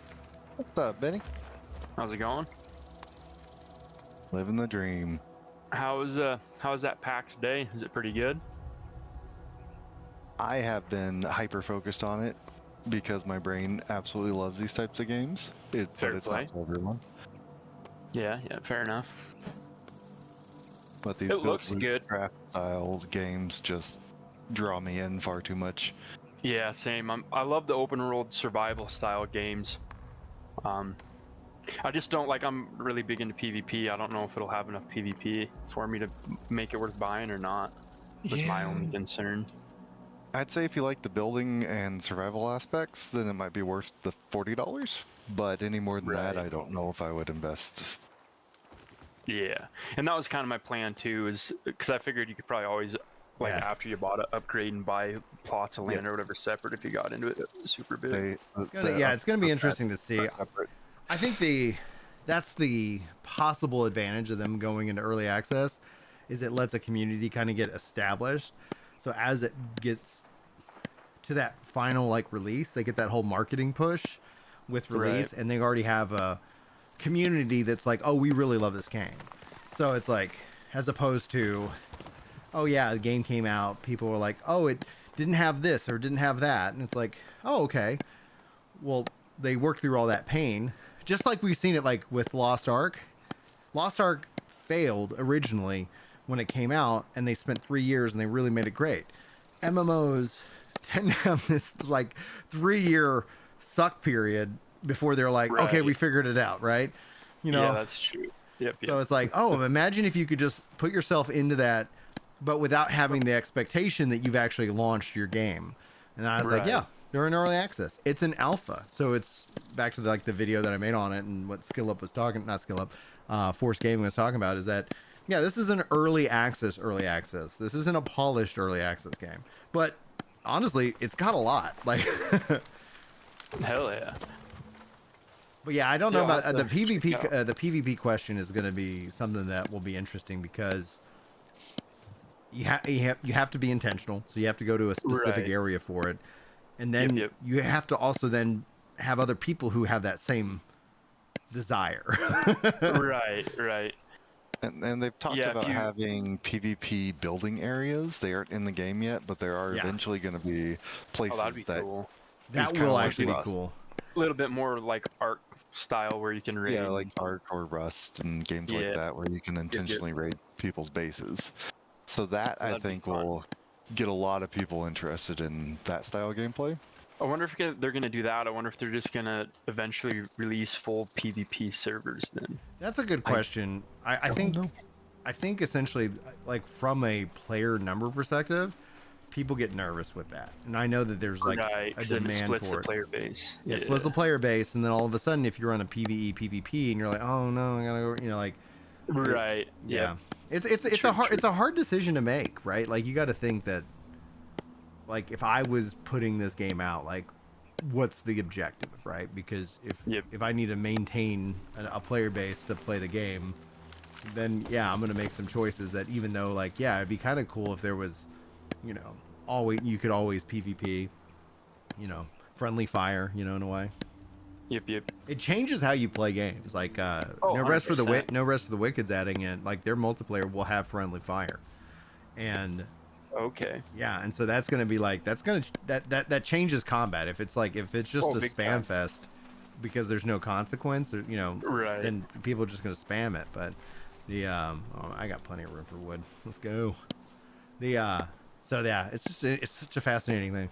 E: What's up, Benny?
G: How's it going?
E: Living the dream.
G: How's that PAX day? Is it pretty good?
E: I have been hyper focused on it because my brain absolutely loves these types of games. But
G: Fair
E: it's
G: play.
E: not for everyone.
G: Yeah, fair enough.
E: But these
G: It looks good.
E: craft styles games just draw me in far too much.
G: Yeah, same. I love the open world survival style games. I just don't like. I'm really big into PvP. I don't know if it'll have enough PvP for me to make it worth buying or not. That's my only concern.
E: I'd say if you like the building and survival aspects, then it might be worth the $40. But any more than that,
G: Right.
E: I don't know if I would invest.
G: Yeah, and that was kind of my plan too. Is because I figured you could probably always, like,
A: Yeah.
G: after you bought it, upgrade and buy plots of land or whatever separate if you got into it super big.
A: It's going to be interesting to see.
E: Separate.
A: I think that's the possible advantage of them going into early access is it lets a community kind of get established. So as it gets to that final like release, they get that whole marketing push with release, and they already have a community that's like, oh, we really love this game. So it's like, as opposed to, oh yeah, the game came out, people were like, oh, it didn't have this or didn't have that, and it's like, oh, okay, well, they worked through all that pain, just like we've seen it like with Lost Ark. Lost Ark failed originally when it came out, and they spent 3 years and they really made it great. MMOs tend to have this like 3-year suck period before they're like, okay,
G: Right.
A: we figured it out, right? You know,
G: Yeah, that's true. Yep.
A: so it's like, oh, imagine if you could just put yourself into that, but without having the expectation that you've actually launched your game. And I was like,
G: Right.
A: yeah, they're in early access. It's an alpha. So it's back to the video that I made on it, and what SkillUp was talking, not SkillUp, Force Gaming was talking about is that, yeah, this is an early access. This isn't a polished early access game. But honestly, it's got a lot. Like,
G: Hell yeah.
A: but yeah, I don't know
G: Yeah, I'll
A: about
G: have to
A: the
G: check it
A: PvP. The PvP question is going to be something that will be interesting because you have to be intentional. So you have to go to a specific
G: Right.
A: area for it, and then
G: Yep.
A: you have to also then have other people who have that same desire.
G: Right.
E: And they've talked
G: Yeah, if
E: about
G: you-
E: having PvP building areas. They aren't in the game yet, but there are
A: Yeah.
E: eventually going to be places
G: Oh, that'd be
E: that
G: cool.
A: That
E: kinda
A: will
E: like
A: actually be
E: Rust.
A: cool.
G: A little bit more like Ark style where you can raid.
E: Yeah, like Ark or Rust and games
G: Yeah.
E: like that where you can intentionally raid people's bases. So that I
G: That'd be
E: think
G: fun.
E: will get a lot of people interested in that style of gameplay.
G: I wonder if they're gonna do that. I wonder if they're just gonna eventually release full PvP servers then.
A: That's a good question. I think essentially, like from a player number perspective, people get nervous with that, and I know that there's like
G: Right,
A: a
G: 'cause then it
A: demand
G: splits
A: for
G: the
A: it.
G: player base.
A: Yeah, it splits the player base, and then all of a sudden, if you're on a PvE, PvP, and you're like, oh no, I gotta go, you know, like,
G: Right.
A: yeah,
G: Yeah.
A: it's
G: True,
A: a hard
G: true.
A: it's a hard decision to make, right? Like you got to think that, like, if I was putting this game out, like, what's the objective, right? Because
G: Yep.
A: if I need to maintain a player base to play the game, then yeah, I'm gonna make some choices that even though, like, yeah, it'd be kind of cool if there was, you know, you could always PvP, you know, friendly fire, you know, in a way.
G: Yep.
A: It changes how you play games. Like
G: Oh,
A: No Rest for the
G: 100%.
A: No Rest for the Wicked's adding in, like, their multiplayer will have friendly fire, and
G: Okay.
A: yeah, and so that's gonna be like that changes combat. If it's just
G: Oh,
A: a
G: big
A: spam
G: time.
A: fest because there's no consequence, or, you know,
G: Right.
A: then people are just gonna spam it. But the I got plenty of room for wood. Let's go. So yeah, it's such a fascinating thing.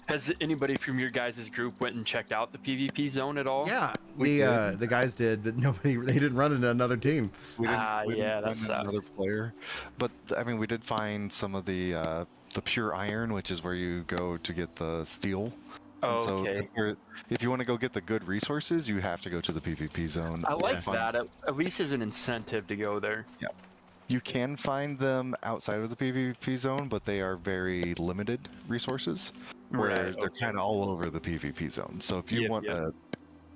G: Has anybody from your guys' group went and checked out the PvP zone at all?
A: Yeah,
E: We
A: the guys did, but they didn't run into another team.
E: We didn't,
G: Ah,
E: we didn't
G: yeah, that
E: find another
G: sucks.
E: player, but I mean, we did find some of the pure iron, which is where you go to get the steel. And so
G: Okay.
E: if you want to go get the good resources, you have to go to the PvP zone.
G: I
E: or
G: like
E: find-
G: that. At least as an incentive to go there.
E: You can find them outside of the PvP zone, but they are very limited resources, where
G: Right,
E: they're
G: okay.
E: kind of all over the PvP zone. So if you
G: Yep,
E: want
G: yep.
E: a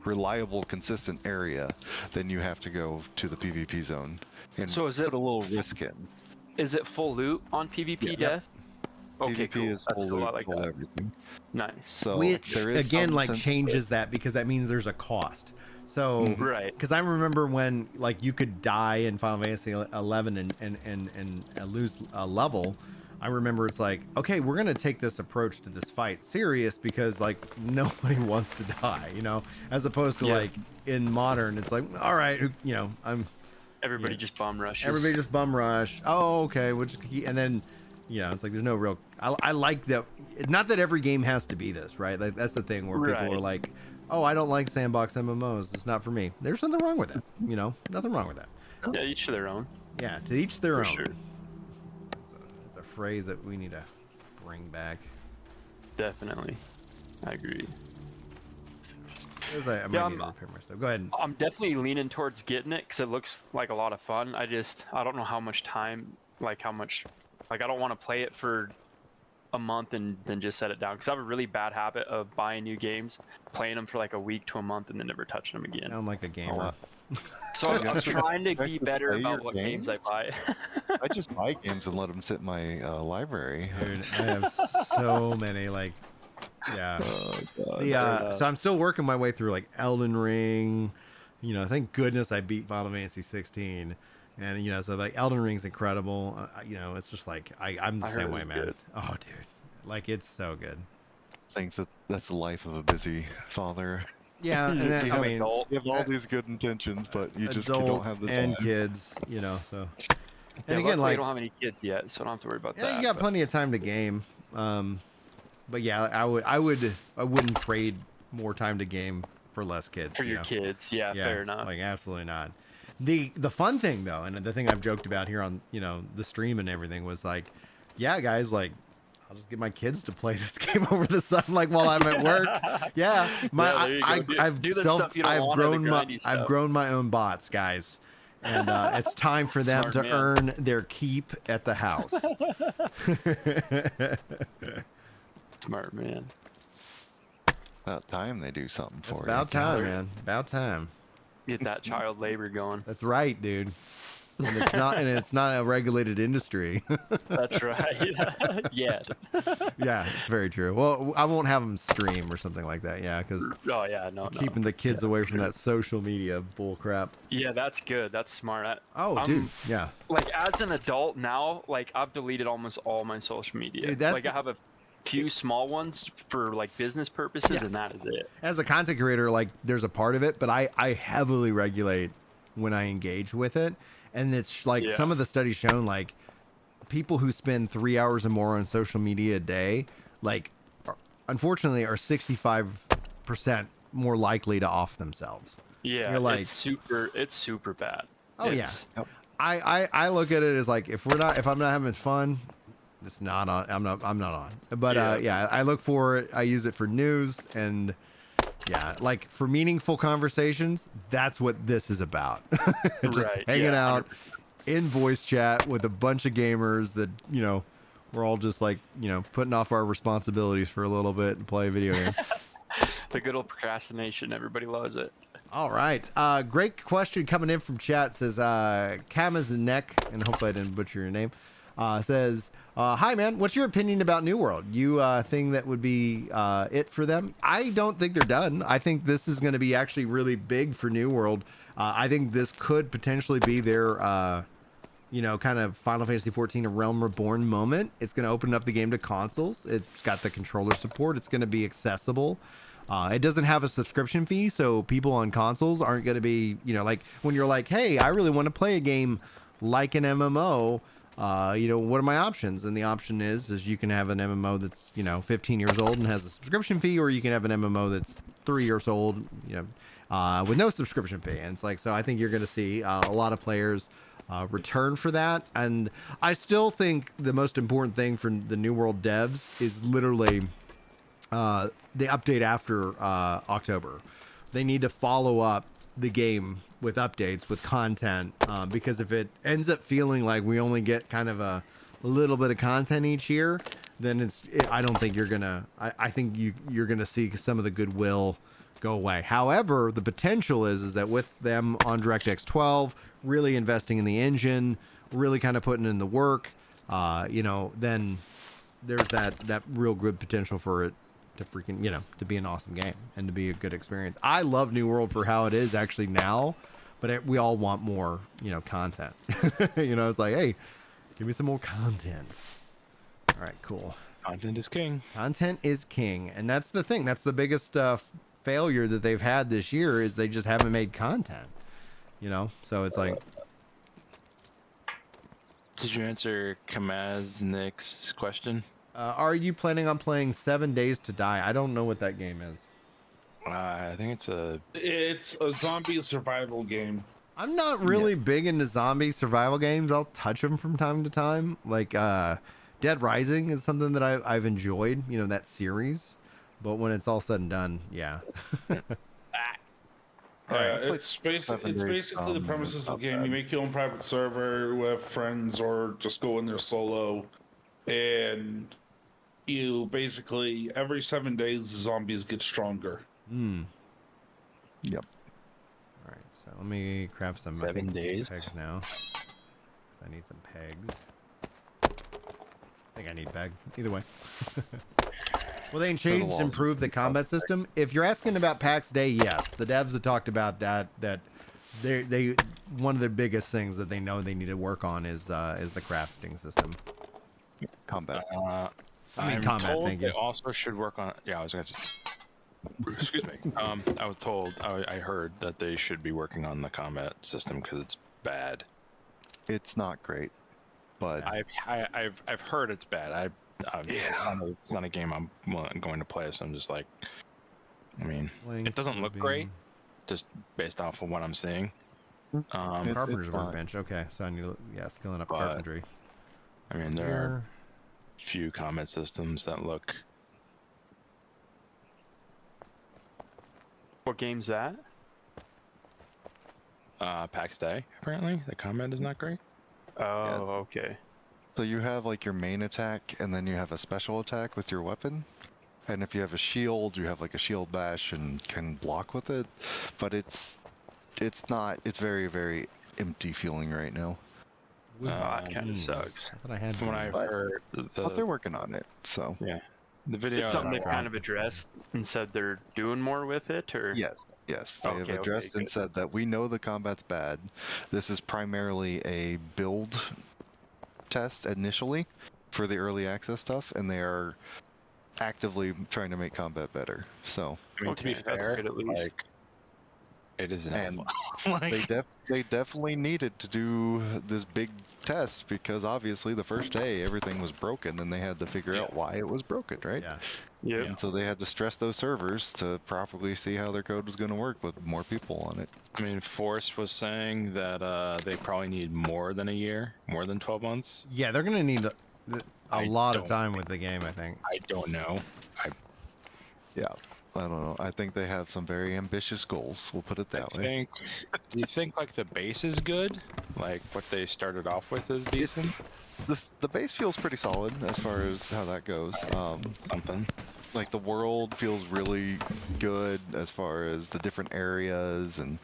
E: reliable, consistent area, then you have to go to the PvP zone and
G: So is it
E: put a little risk in.
G: Is it full loot on PvP
E: Yeah.
G: death? Okay,
E: PvP
G: cool.
E: is
G: That's
E: full
G: cool. I
E: loot,
G: like
E: full
G: that.
E: everything.
G: Nice.
E: So
A: Which
E: there is
A: again
E: some
A: like
E: sense of
A: changes that because that means there's a cost. So
E: Mhm.
G: Right.
A: because I remember when like you could die in Final Fantasy 11 and lose a level. I remember it's like, okay, we're gonna take this approach to this fight serious because like nobody wants to die, you know, as opposed to
G: Yeah.
A: like in modern, it's like, all right, you know,
G: Everybody
A: Yeah.
G: just bomb rushes.
A: everybody just bum rush. Oh, okay, we'll just keep, and then, you know, it's like there's no real. I like that. Not that every game has to be this, right? Like that's the thing where people are
G: Right.
A: like, oh, I don't like sandbox MMOs. It's not for me. There's nothing wrong with that. You know, nothing wrong with that.
G: Yeah, each to their own.
A: Yeah, to each their
G: For
A: own.
G: sure.
A: It's a phrase that we need to bring back.
G: Definitely. I agree.
A: As I might
G: Yeah,
A: need to repair my stuff. Go ahead.
G: I'm definitely leaning towards getting it because it looks like a lot of fun. I don't know how much time, like how much, like I don't want to play it for a month and then just set it down because I have a really bad habit of buying new games, playing them for like a week to a month and then never touching them again.
A: Sound like a gamer.
G: So I'm trying to be better
E: play
G: about
E: your
G: what games I
E: games?
G: buy.
E: I just buy games and let them sit in my library.
A: Dude, I have so many like, yeah.
E: Oh, God.
A: The so I'm still working my way through like Elden Ring. You know, thank goodness I beat Final Fantasy 16. And you know, so like Elden Ring's incredible. You know, it's just like I'm the
G: I heard
A: same
G: it
A: way,
G: was
A: man.
G: good.
A: Oh, dude, like it's so good.
E: Thinks that's the life of a busy father.
A: Yeah, and then,
G: He's
A: I
G: an
A: mean,
G: adult.
E: You have all these good intentions, but you just you
A: adult
E: don't have the time.
A: and kids. You know, so
G: Yeah,
A: and again,
G: luckily I
A: like
G: don't have any kids yet, so I don't have to worry about
A: yeah,
G: that.
A: you got
G: but-
A: plenty of time to game. But yeah, I wouldn't trade more time to game for less kids.
G: for
A: you
G: your
A: know?
G: kids. Yeah, fair enough.
A: Like absolutely not. The fun thing though, and the thing I've joked about here on the stream and everything was like, yeah, guys, like I'll just get my kids to play this game over the sun, like while I'm at work. Yeah,
G: there you go.
A: I've
G: Do the stuff you don't want, or the grindy
A: I've
G: stuff.
A: grown my own bots, guys, and it's time for them
G: Smart
A: to
G: man.
A: earn their keep at the house.
G: Smart man.
E: About time they do something for
A: It's
E: you.
A: about time, man. About time.
G: Get that child labor going.
A: That's right, dude. And it's not a regulated industry.
G: That's right. Yeah.
A: Yeah, it's very true. Well, I won't have them stream or something like that. Yeah, because
G: Oh yeah. No.
A: keeping the kids away from that social media bull crap.
G: Yeah, that's good. That's smart.
A: Oh,
G: I'm-
A: dude. Yeah.
G: Like as an adult now, like I've deleted almost all my social media.
A: Dude, that's-
G: like I have a few small ones for like business purposes,
A: Yeah.
G: and that is it.
A: As a content creator, like there's a part of it, but I heavily regulate when I engage with it. And it's like
G: Yeah.
A: some of the studies shown, like people who spend 3 hours or more on social media a day, like unfortunately are 65% more likely to off themselves.
G: Yeah,
A: You're like-
G: it's super bad.
A: Oh, yeah.
G: It's-
A: I look at it as like if I'm not having fun, it's not on. I'm not on. But
G: Yeah.
A: I look for it. I use it for news and yeah, like for meaningful conversations. That's what this is about. Just
G: Right,
A: hanging
G: yeah,
A: out in voice chat with a bunch of gamers that we're all just like putting off our responsibilities for a little bit and play a video game.
G: The good old procrastination. Everybody loves it.
A: All right. Great question coming in from chat. Says Kamazanek, and hopefully I didn't butcher your name. Says, hi, man. What's your opinion about New World? You think that would be it for them? I don't think they're done. I think this is going to be actually really big for New World. I think this could potentially be their, kind of Final Fantasy XIV A Realm Reborn moment. It's going to open up the game to consoles. It's got the controller support. It's going to be accessible. It doesnn have a subscription fee, so people on consoles aren't going to be, like when you're like, hey, I really want to play a game like an MMO, what are my options? And the option is you can have an MMO that's, 15 years old and has a subscription fee, or you can have an MMO that's 3 years old, with no subscription fee. And it's like, so I think you're going to see a lot of players return for that. And I still think the most important thing for the New World devs is literally the update after October. They need to follow up the game with updates, with content, because if it ends up feeling like we only get kind of a little bit of content each year, then I don't think you're gonna. I think you're gonna see some of the goodwill go away. However, the potential is that with them on DirectX 12, really investing in the engine, really kind of putting in the work, then there's that real good potential for it to freaking, to be an awesome game and to be a good experience. I love New World for how it is actually now, but we all want more, content. It's like, hey, give me some more content. All right, cool.
B: Content is king.
A: Content is king. And that's the thing. That's the biggest failure that they've had this year is they just haven't made content, So it's like.
B: Did you answer Kamaznik's question?
A: Are you planning on playing 7 Days to Die? I don't know what that game is.
B: I think it's a
F: zombie survival game.
A: I'm not really big into zombie survival games. I'll touch them from time to time. Like Dead Rising is something that I've enjoyed, that series. But when it's all said and done, yeah.
F: It's basically the premises of the game. You make your own private server with friends or just go in there solo. And you basically, every 7 days, the zombies get stronger.
E: Yep.
A: All right, so let me craft some
B: 7 days
A: pegs now. I need some pegs. I think I need pegs. Either way. Well, they changed, improved the combat system. If you're asking about PAX Day, yes, the devs have talked about that. That they one of the biggest things that they know they need to work on is the crafting system.
E: Combat.
B: I'm
A: combat.
B: told
A: Thank
B: they
A: you.
B: also should work on. Yeah, I was gonna say. Excuse me. I was told. I heard that they should be working on the combat system because it's bad.
E: It's not great, but
B: I've heard it's bad. I know it's not a game I'm going to play, so I'm just like, I mean, it doesn't look great, just based off of what I'm seeing.
A: Carpenter's workbench. Okay, so I need skilling up carpentry.
B: I mean, there are few combat systems that look.
G: What game's that?
B: PAX Day. Apparently, the combat is not great.
G: Oh, okay.
E: so you have like your main attack, and then you have a special attack with your weapon. And if you have a shield, you have like a shield bash and can block with it. But it's very, very empty feeling right now.
G: That kind of sucks.
A: I thought I had
B: From what
A: one.
B: I've
E: But-
B: heard,
E: But they're working on it, so
B: yeah, the video.
G: It's something
B: that
G: they've kind of addressed and said they're doing more with it, or
E: yes, they have
G: Okay,
E: addressed and
G: good.
E: said that we know the combat's bad. This is primarily a build test initially for the early access stuff, and they are actively trying to make combat better. So
B: I mean, to be
G: Okay, that's
B: fair,
G: good at least.
B: like, it is an
E: And
B: alpha. Like,
E: they definitely needed to do this big test because obviously the first day everything was broken, and they had to figure out why it was broken, right?
A: Yeah.
G: yeah.
E: And so they had to stress those servers to properly see how their code was going to work with more people on it.
B: I mean, Force was saying that they probably need more than a year, more than 12 months.
A: Yeah, they're gonna need a
B: I
A: lot of
B: don't-
A: time with the game, I think.
B: I don't know.
E: Yeah, I don't know. I think they have some very ambitious goals. We'll put it that way.
B: Do you think like the base is good? Like what they started off with is decent?
E: The base feels pretty solid as far as how that goes.
B: Something.
E: Like the world feels really good as far as the different areas, and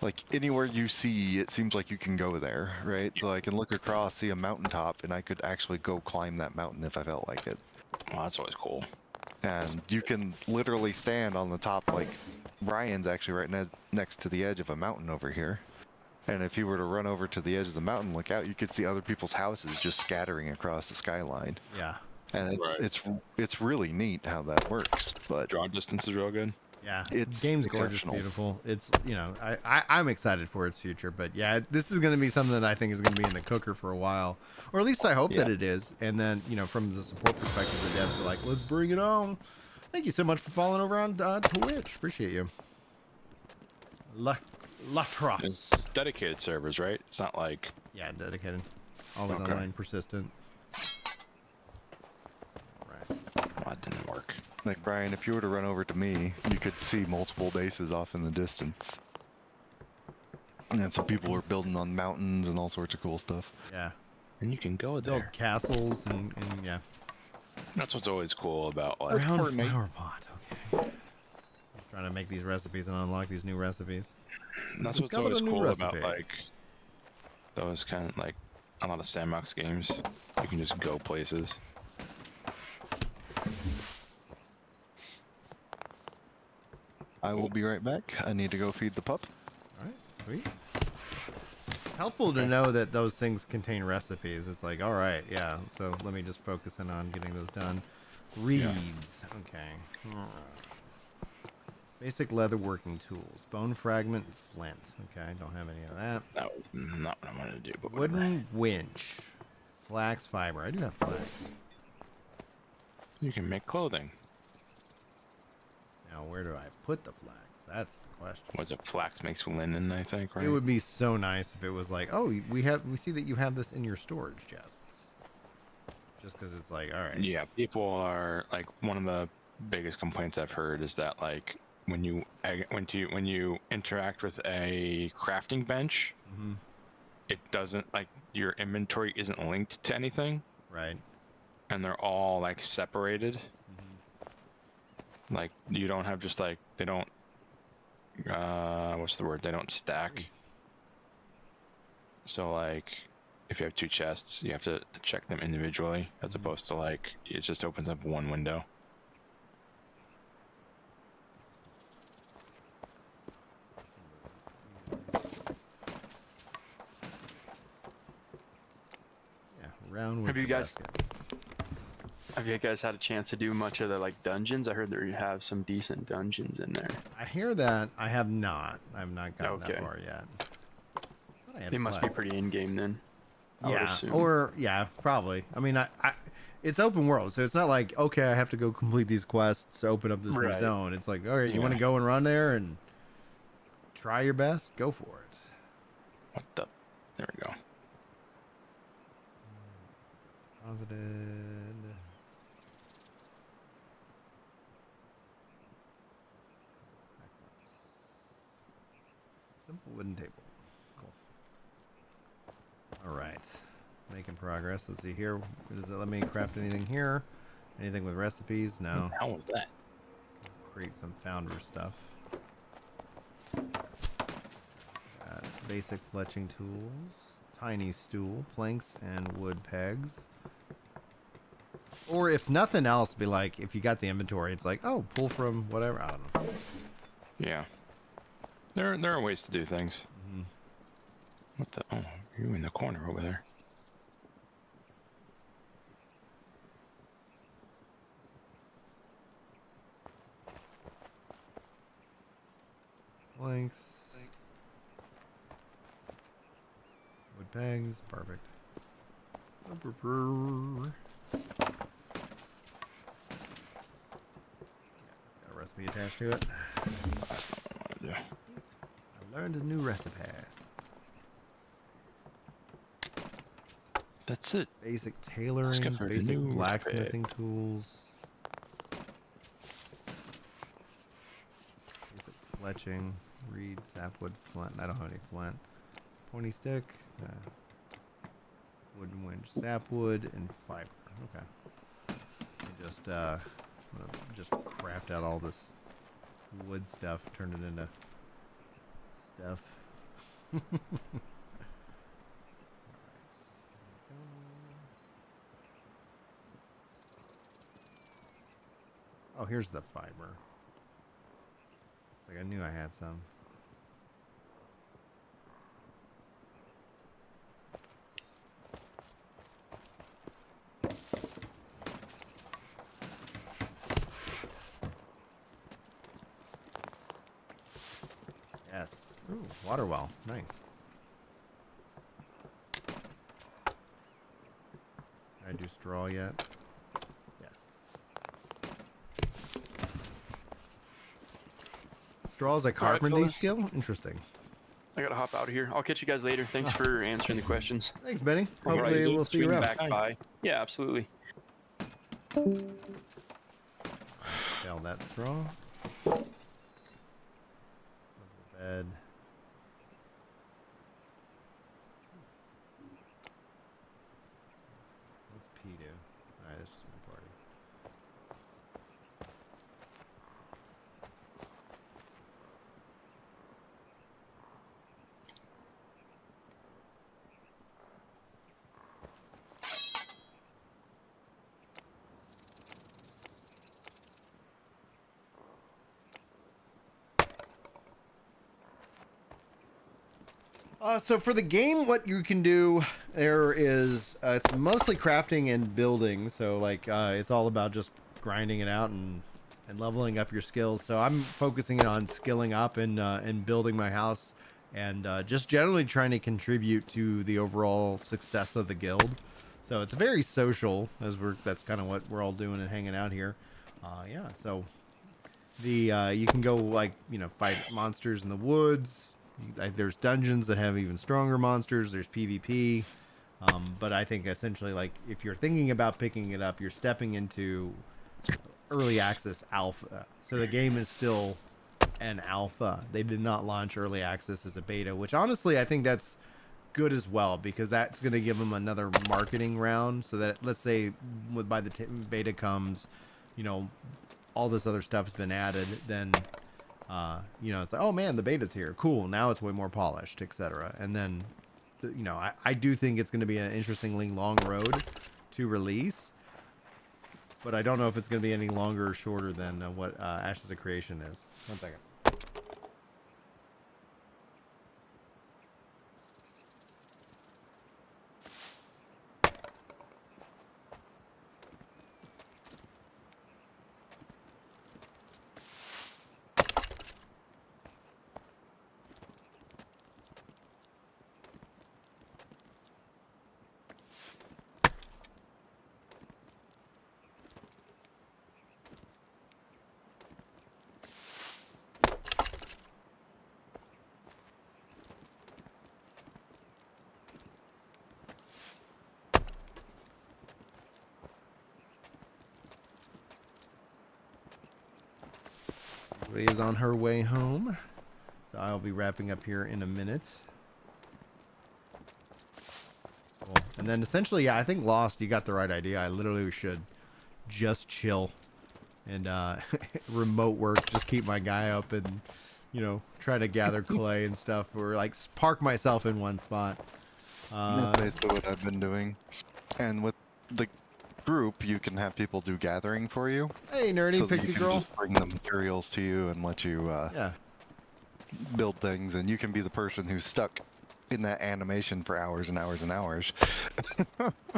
E: like anywhere you see, it seems like you can go there, right? So I can look across, see a mountaintop, and I could actually go climb that mountain if I felt like it.
B: Well, that's always cool.
E: And you can literally stand on the top, like Ryan's actually right next to the edge of a mountain over here. And if you were to run over to the edge of the mountain, look out, you could see other people's houses just scattering across the skyline.
A: Yeah.
E: And it's really neat how that works. But
B: Draw distance is real good.
A: Yeah.
E: It's
A: Game's gorgeous,
E: exceptional.
A: beautiful. It's I'm excited for its future, but yeah, this is gonna be something that I think is gonna be in the cooker for a while. Or at least I hope that it is. And then, from the support perspective, the devs are like, let's bring it on. Thank you so much for following over on Twitch. Appreciate you. Latros.
B: It's dedicated servers, right? It's not like
A: Yeah, dedicated. Always
B: Okay.
A: online, persistent. Right.
B: that didn't work.
E: Like, Brian, if you were to run over to me, you could see multiple bases off in the distance. And some people are building on mountains and all sorts of cool stuff.
A: Yeah.
B: And you can go
A: Build
B: there.
A: castles and yeah.
B: That's what's always cool about like.
A: Round flower pot. Okay. Just trying to make these recipes and unlock these new recipes.
B: That's what's always cool about like those kind of like a lot of sandbox games. You can just go places.
E: I will be right back. I need to go feed the pup.
A: All right, sweet. Helpful to know that those things contain recipes. It's like, all right, yeah. So let me just focus in on getting those done. Reeds. Yeah. Okay. Basic leather working tools. Bone fragment, flint. Okay, I don't have any of that.
B: That was not what I wanted to do. But
A: wooden winch. Flax fiber. I do have flax.
B: You can make clothing.
A: Now, where do I put the flax? That's the question.
B: Was it flax makes linen? I think, right?
A: It would be so nice if it was like, oh, we see that you have this in your storage chests. Just because it's like, all right.
B: Yeah, people are like, one of the biggest complaints I've heard is that like when you interact with a crafting bench, it doesn't like your inventory isn't linked to anything.
A: Right.
B: And they're all like separated. Like you don't have just like they don't. What's the word? They don't stack. So like, if you have two chests, you have to check them individually, as opposed to like it just opens up one window.
A: Yeah, round.
G: Have you guys had a chance to do much of the like dungeons? I heard there you have some decent dungeons in there.
A: I hear that. I have not. I've not gotten that far yet.
G: They must be pretty in-game then.
A: Yeah, or yeah, probably. I mean, I it's open world, so it's not like, okay, I have to go complete these quests to open up this new zone. It's like, all right, you want to go and run there and try your best? Go for it.
B: What the? There we go.
A: Deposited. Simple wooden table. Cool. All right. Making progress. Let's see here. Does it let me craft anything here? Anything with recipes? No.
B: How was that?
A: Create some founder stuff. Basic fletching tools. Tiny stool. Planks and wood pegs. Or if nothing else, be like, if you got the inventory, it's like, oh, pull from whatever. I don't know.
B: Yeah. There are ways to do things. What the? Oh, you in the corner over there.
A: Planks. Wood pegs. Perfect. Got a recipe attached to it.
B: That's not what I want to do.
A: I learned a new recipe.
B: That's it.
A: Basic tailoring, basic blacksmithing tools. Basic fletching, reed, sapwood, flint. I don't have any flint. Pointy stick, wooden winch, sapwood, and fiber. Okay. Just craft out all this wood stuff, turn it into stuff. Oh, here's the fiber. It's like I knew I had some. Yes. Ooh, water well. Nice. Can I do straw yet? Straw is a carpentry skill? Interesting.
G: I gotta hop out of here. I'll catch you guys later. Thanks for answering the questions.
A: Thanks, Benny. Hopefully we'll see you around.
G: Back by. Yeah, absolutely.
A: Fail that straw. Bed. What's P do? Alright, that's just my party. So for the game, what you can do there is it's mostly crafting and building. So like it's all about just grinding it out and leveling up your skills. So I'm focusing it on skilling up and building my house and just generally trying to contribute to the overall success of the guild. So it's very social that's kind of what we're all doing and hanging out here. Yeah. So you can go like fight monsters in the woods. There's dungeons that have even stronger monsters. There's PvP. But I think essentially, like, if you're thinking about picking it up, you're stepping into early access alpha. So the game is still an alpha. They did not launch early access as a beta, which honestly, I think that's good as well, because that's going to give them another marketing round. So that, let's say, by the beta comes, all this other stuff's been added, then... it's like, oh man, the beta's here. Cool. Now it's way more polished, etc. And then, I do think it's going to be an interestingly long road to release, but I don't know if it's going to be any longer or shorter than what Ashes of Creation is. 1 second. Is on her way home, so I'll be wrapping up here in a minute. Cool. And then essentially, yeah, I think Lost, you got the right idea. I literally should just chill and remote work, just keep my guy up and try to gather clay and stuff, or like park myself in one spot.
E: That's basically what I've been doing. And with the group, you can have people do gathering for you.
A: Hey, nerdy
E: so
A: pixie
E: you can
A: girl.
E: just bring the materials to you and let you build things, and you can be the person who's stuck in that animation for hours and hours and hours.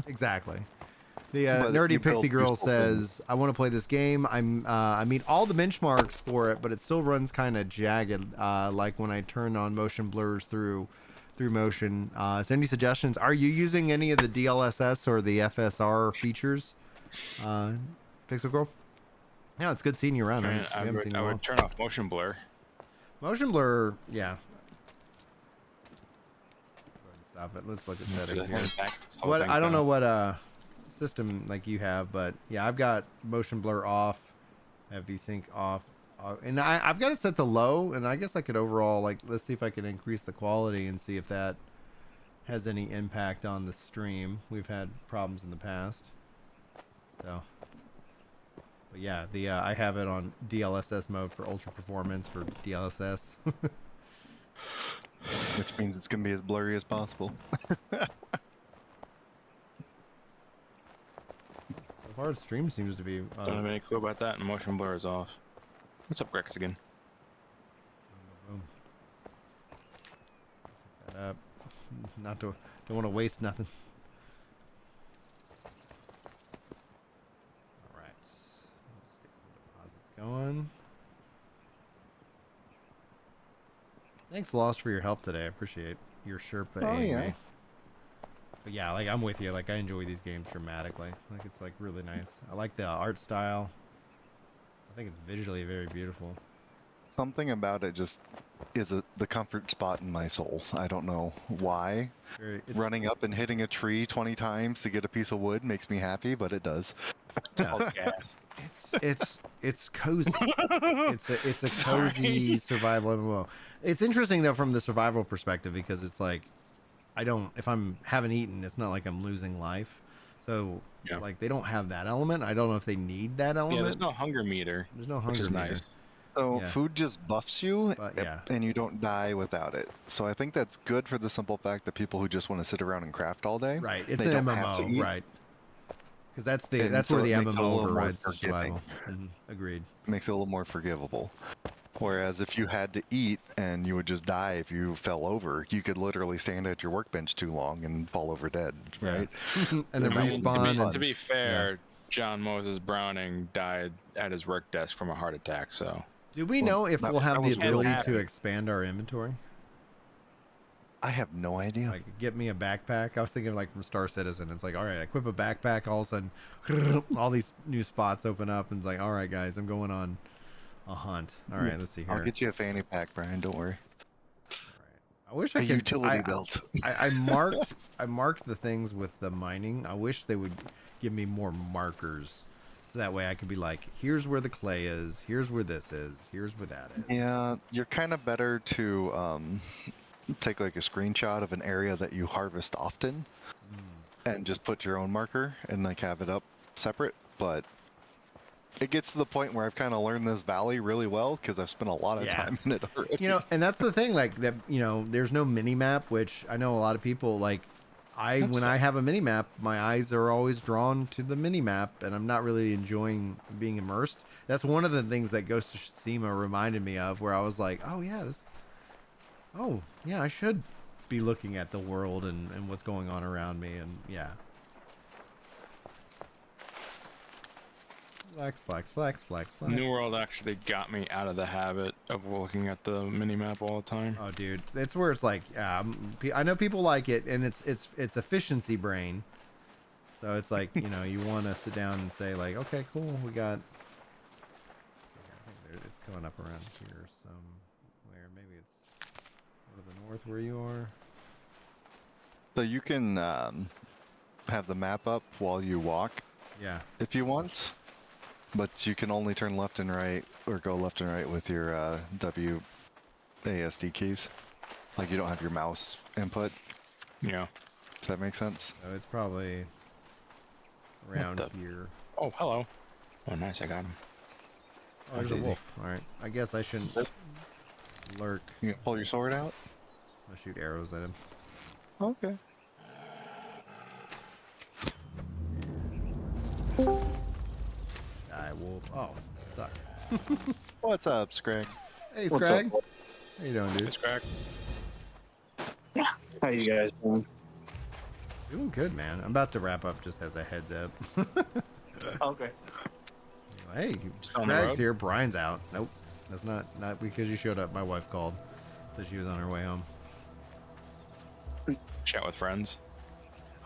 A: Exactly. The nerdy pixie girl says, "I want to play this game. I meet all the benchmarks for it, but it still runs kind of jagged. Like when I turn on motion blurs through motion. So any suggestions? Are you using any of the DLSS or the FSR features, Pixel Girl? Yeah, it's good seeing you around.
B: I would turn off motion blur.
A: Motion blur, yeah. Stop it. Let's look at settings here. I don't know what system like you have, but yeah, I've got motion blur off. I have VSync off. And I've got it set to low, and I guess I could overall, let's see if I can increase the quality and see if that has any impact on the stream. We've had problems in the past. So, but yeah, I have it on DLSS mode for ultra performance for DLSS.
E: Which means it's going to be as blurry as possible.
A: So far, the stream seems to be...
B: Don't have any clue about that, and motion blur is off. What's up, Grex again?
A: Boom. Pick that up. Don't want to waste nothing. All right. Let's get some deposits going. Thanks, Lost, for your help today. I appreciate your Sherpa aiding me. But yeah, I'm with you. I enjoy these games dramatically. It's really nice. I like the art style. I think it's visually very beautiful.
E: Something about it just is the comfort spot in my soul. I don't know why. Running up and hitting a tree 20 times to get a piece of wood makes me happy, but it does.
B: called gas.
A: It's cozy. It's a cozy survival MMO. It's interesting though from the survival perspective because it's like if I'm haven't eaten, it's not like I'm losing life. So like they don't have that element. I don't know if they need that element.
B: Yeah, there's no hunger meter.
A: There's no hunger
B: which is
A: meter.
B: nice.
E: So
A: Yeah.
E: food just buffs you,
A: But, yeah.
E: and you don't die without it. So I think that's good for the simple fact that people who just want to sit around and craft all day,
A: Right. It's
E: they
A: an
E: don't have to
A: MMO,
E: eat.
A: right? Because that's
E: And
A: that's
E: so
A: where the
E: it makes it a
A: MMO
E: little more
A: overrides the
E: forgiving.
A: survival. Agreed.
E: Makes it a little more forgivable. Whereas if you had to eat and you would just die if you fell over, you could literally stand at your workbench too long and fall over dead, right?
A: and then
E: I mean,
A: respawn.
B: To be fair, John Moses Browning died at his work desk from a heart attack. So
A: Do we know if we'll have the
E: was really
A: ability to
B: happy.
A: expand our inventory?
E: I have no idea.
A: Like, get me a backpack. I was thinking like from Star Citizen. It's like, all right, equip a backpack. All of a sudden, all these new spots open up, and it's like, all right, guys, I'm going on a hunt. All right, let's see here.
E: I'll get you a fanny pack, Brian. Don't worry.
A: I wish I
E: A
A: could.
E: utility belt.
A: I marked the things with the mining. I wish they would give me more markers, so that way I could be like, here's where the clay is. Here's where this is. Here's where that is.
E: Yeah, you're kind of better to take like a screenshot of an area that you harvest often and just put your own marker and like have it up separate. But it gets to the point where I've kind of learned this valley really well because I've spent a lot of time in it already.
A: You know, and that's the thing, like that, you know, there's no mini map, which I know a lot of people like. When I have a mini map, my eyes are always drawn to the mini map, and I'm not really enjoying being immersed. That's one of the things that Ghost of Tsushima reminded me of, where I was like, oh yeah, I should be looking at the world and what's going on around me, and yeah. Flex.
B: New World actually got me out of the habit of looking at the mini map all the time.
A: Oh, dude, it's where it's like, I know people like it, and it's efficiency brain. So it's like, you know, you want to sit down and say like, okay, cool, we got. I think it's coming up around here somewhere. Maybe it's to the north where you are.
E: So you can have the map up while you walk
A: Yeah.
E: if you want, but you can only turn left and right or go left and right with your WASD keys. Like you don't have your mouse input.
B: Yeah.
E: If that makes sense.
A: So it's probably around
B: the-
A: here.
B: Oh, hello. Oh, nice. I got him.
A: Oh, there's a wolf. All right. I guess I shouldn't lurk.
E: You can pull your sword out.
A: I'll shoot arrows at him.
E: Okay.
A: Die, wolf. Oh, suck.
E: What's up, Scrag?
A: Hey, Scrag. How you doing, dude?
B: It's crack.
H: How you guys doing?
A: Doing good, man. I'm about to wrap up just as a heads up.
H: Okay.
A: Hey,
B: on the
A: Scrag's
B: road?
A: here. Brian's out. Nope. That's not because you showed up. My wife called. Said she was on her way home.
B: Chat with friends.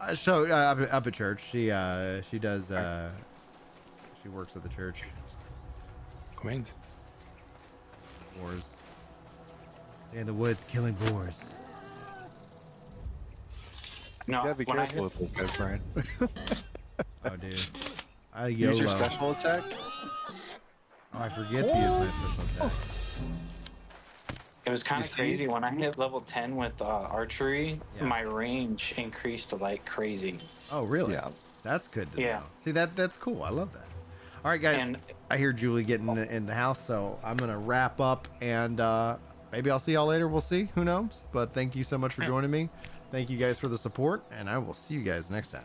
A: Up at church. She does she works at the church.
B: Queens.
A: Boars. Stay in the woods killing boars.
H: No,
E: You gotta be
H: when I
E: careful with those guys, Brian.
A: Oh, dude. I
E: Use your
A: YOLO.
E: special attack.
A: Oh, I forget to use my special attack.
H: it was kind
E: You
H: of
E: see?
H: crazy when I hit level 10 with archery.
A: Yeah.
H: My range increased to like crazy.
A: Oh, really?
E: Yeah.
A: That's good to
H: Yeah.
A: know. See, that's cool. I love that. All right, guys.
H: And-
A: I hear Julie getting in the house, so I'm going to wrap up, and maybe I'll see y'all later. We'll see. Who knows? But thank you so much for joining me. Thank you guys for the support, and I will see you guys next time.